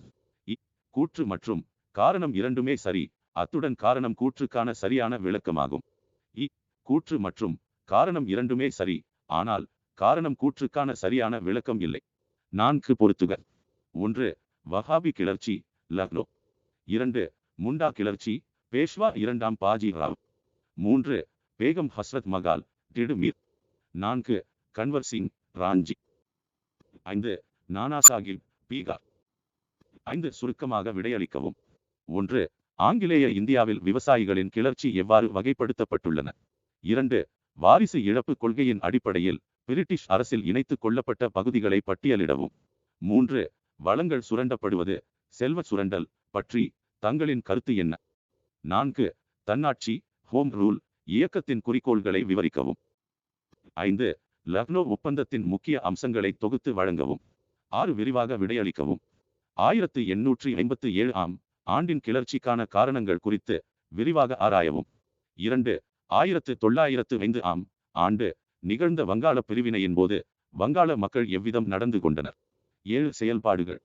கூற்று மற்றும் காரணம் இரண்டுமே சரி, அத்துடன் காரணம் கூற்றுக்கான சரியான விளக்கமாகும். கூற்று மற்றும் காரணம் இரண்டுமே சரி, ஆனால் காரணம் கூற்றுக்கான சரியான விளக்கம் இல்லை. 4 பொறுத்துக. 1. வஹாபி கிளர்ச்சி லக்னோ. 2. முண்டா கிளர்ச்சி பேஷ்வா 2ஆம் பாஜி ராவ். 3. பேகம் ஹஸ்ரத் மகால் திடுமீர். 4. கன்வர் சிங் ராஞ்சி. 5. நானா சாஹிப் பீகார். 5 சுருக்கமாக விடையளிக்கவும். 1. ஆங்கிலேய இந்தியாவில் விவசாயிகளின் கிளர்ச்சி எவ்வாறு வகைப்படுத்தப்பட்டுள்ளன? 2. வாரிசு இழப்பு கொள்கையின் அடிப்படையில் பிரிட்டிஷ் அரசில் இணைத்துக் கொள்ளப்பட்ட பகுதிகளை பட்டியலிடவும். 3. வளங்கள் சுரண்டப்படுவது செல்வ சுரண்டல் பற்றி தங்களின் கருத்து என்ன? 4. தன்னாட்சி ஹோம் ரூல் இயக்கத்தின் குறிக்கோள்களை விவரிக்கவும். 5. லக்னோ ஒப்பந்தத்தின் முக்கிய அம்சங்களை தொகுத்து வழங்கவும். 6. விரிவாக விடையளிக்கவும். 1857 ஆண்டின் கிளர்ச்சிக்கான காரணங்கள் குறித்து விரிவாக ஆராயவும். 2. 1905 ஆண்டு நிகழ்ந்த வங்காள பிரிவினையின் போது வங்காள மக்கள் எவ்விதம் நடந்து கொண்டனர்? 7 செயல்பாடுகள்.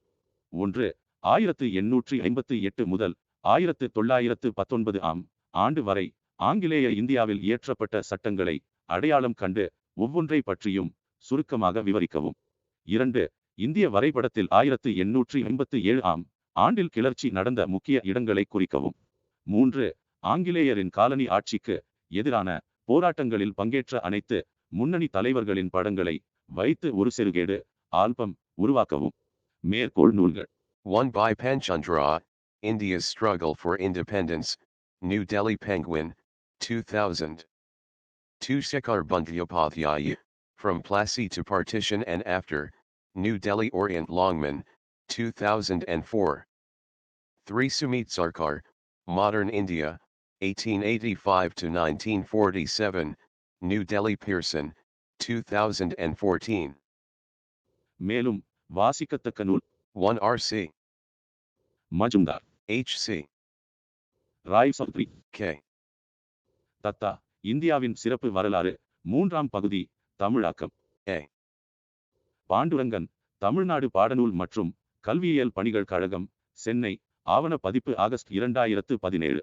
1. 1858 முதல் 1919 ஆண்டு வரை ஆங்கிலேய இந்தியாவில் இயற்றப்பட்ட சட்டங்களை அடையாளம் கண்டு ஒவ்வொன்றை பற்றியும் சுருக்கமாக விவரிக்கவும். 2. இந்திய வரைபடத்தில் 1857 ஆண்டில் கிளர்ச்சி நடந்த முக்கிய இடங்களை குறிக்கவும். 3. ஆங்கிலேயரின் காலனி ஆட்சிக்கு எதிரான போராட்டங்களில் பங்கேற்ற அனைத்து முன்னணி தலைவர்களின் படங்களை வைத்து ஒரு செருகேடு ஆல்பம் உருவாக்கவும். மேற்கோள் நூல்கள். 1 by Panchandra, India's Struggle for Independence, New Delhi Penguin, 2000. 2 Shekhar Bandyopadhyay, From Plassey to Partition and After, New Delhi Orient Longman, 2004. 3 Sumit Sarkar, Modern India, 1885 to 1947, New Delhi Pearson, 2014. மேலும் வாசிக்கத்தக்க நூல். 1 R.C. Majumdar, H.C. Rai Chowdhury, K. Datta, இந்தியாவின் சிறப்பு வரலாறு, 3ஆம் பகுதி, தமிழாக்கம். A. Pandurangan, Tamil Nadu பாடநூல் மற்றும் கல்வியியல் பணிகள் கழகம், சென்னை, ஆவண பதிப்பு ஆகஸ்ட் 2017.